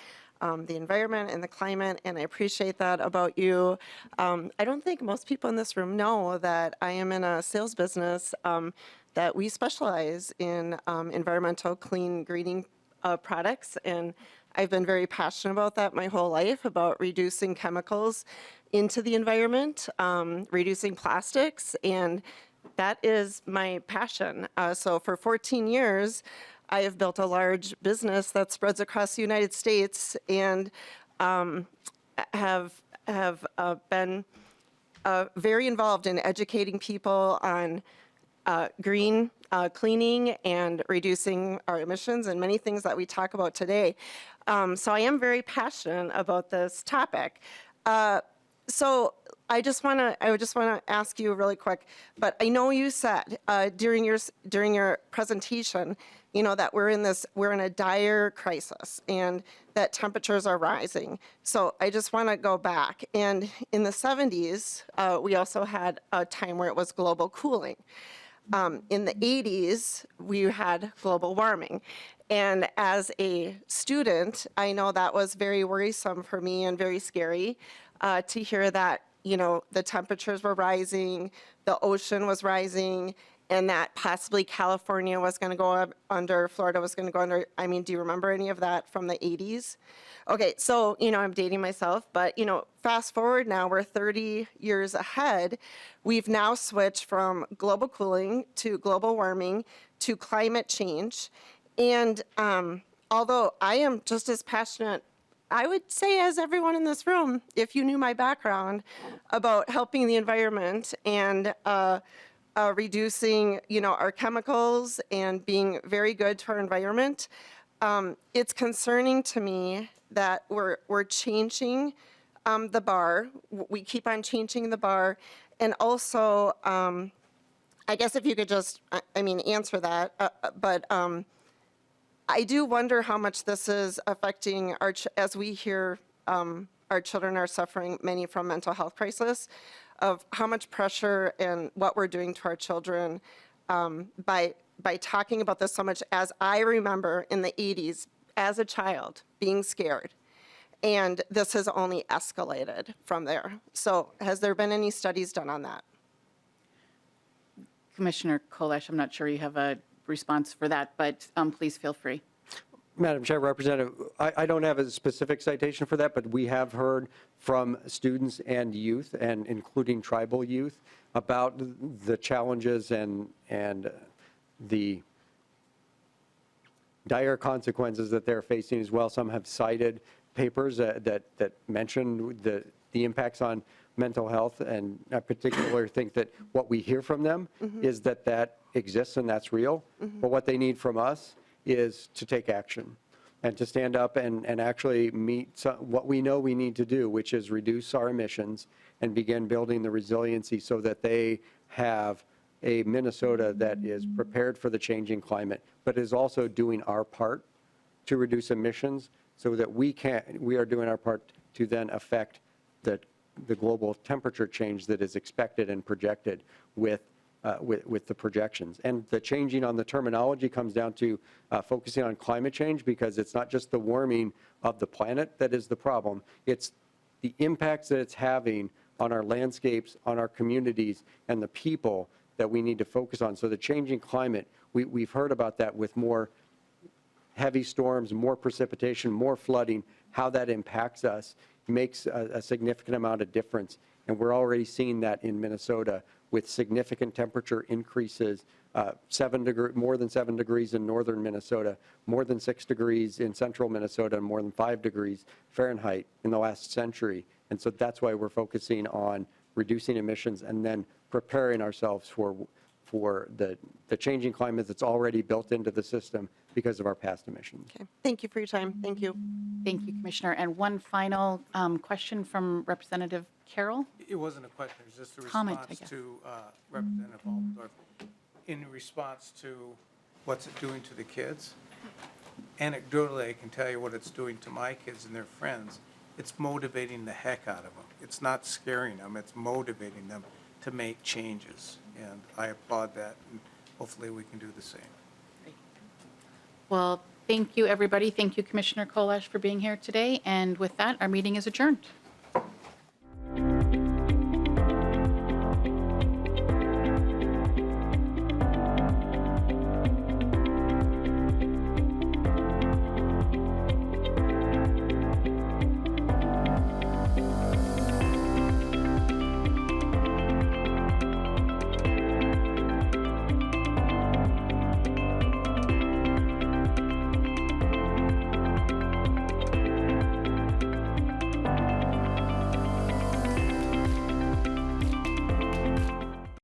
the environment and the climate, and I appreciate that about you. I don't think most people in this room know that I am in a sales business that we specialize in environmental clean greening products, and I've been very passionate about that my whole life, about reducing chemicals into the environment, reducing plastics, and that is my passion. So for 14 years, I have built a large business that spreads across the United States and have been very involved in educating people on green cleaning and reducing our emissions and many things that we talk about today. So I am very passionate about this topic. So I just want to ask you really quick, but I know you said during your presentation, that we're in a dire crisis and that temperatures are rising. So I just want to go back, and in the 70s, we also had a time where it was global cooling. In the 80s, we had global warming. And as a student, I know that was very worrisome for me and very scary to hear that, the temperatures were rising, the ocean was rising, and that possibly California was going to go under, Florida was going to go under. I mean, do you remember any of that from the 80s? Okay, so, I'm dating myself, but, fast forward now, we're 30 years ahead. We've now switched from global cooling to global warming to climate change. And although I am just as passionate, I would say, as everyone in this room, if you knew my background, about helping the environment and reducing, our chemicals and being very good to our environment, it's concerning to me that we're changing the bar. We keep on changing the bar, and also, I guess if you could just, answer that, but I do wonder how much this is affecting as we hear our children are suffering, many from mental health crisis, of how much pressure and what we're doing to our children by talking about this so much. As I remember in the 80s, as a child, being scared. And this has only escalated from there. So has there been any studies done on that? Commissioner Kolash, I'm not sure you have a response for that, but please feel free. Madam Chair, Representative, I don't have a specific citation for that, but we have heard from students and youth, and including tribal youth, about the challenges and the dire consequences that they're facing as well. Some have cited papers that mention the impacts on mental health, and I particularly think that what we hear from them is that exists and that's real, but what they need from us is to take action and to stand up and actually meet what we know we need to do, which is reduce our emissions and begin building the resiliency so that they have a Minnesota that is prepared for the changing climate, but is also doing our part to reduce emissions so that we are doing our part to then affect the global temperature change that is expected and projected with the projections. And the changing on the terminology comes down to focusing on climate change, because it's not just the warming of the planet that is the problem, it's the impacts that it's having on our landscapes, on our communities, and the people that we need to focus on. So the changing climate, we've heard about that with more heavy storms, more precipitation, more flooding, how that impacts us makes a significant amount of difference. And we're already seeing that in Minnesota with significant temperature increases, more than 7 degrees in northern Minnesota, more than 6 degrees in central Minnesota, and more than 5 degrees Fahrenheit in the last century. And so that's why we're focusing on reducing emissions and then preparing ourselves for the changing climate that's already built into the system because of our past emissions. Okay. Thank you for your time. Thank you. Thank you, Commissioner. And one final question from Representative Carroll. It wasn't a question, it was just a Comment, I response guess. to Representative Altendorf. In response to what's it doing to the kids, anecdotally, I can tell you what it's doing to my kids and their friends. It's motivating the heck out of them. It's not scaring them, it's motivating them to make changes. And I applaud that, and hopefully we can do the same. Well, thank you, everybody. Thank you, Commissioner Kolash, for being here today. And with that, our meeting is adjourned.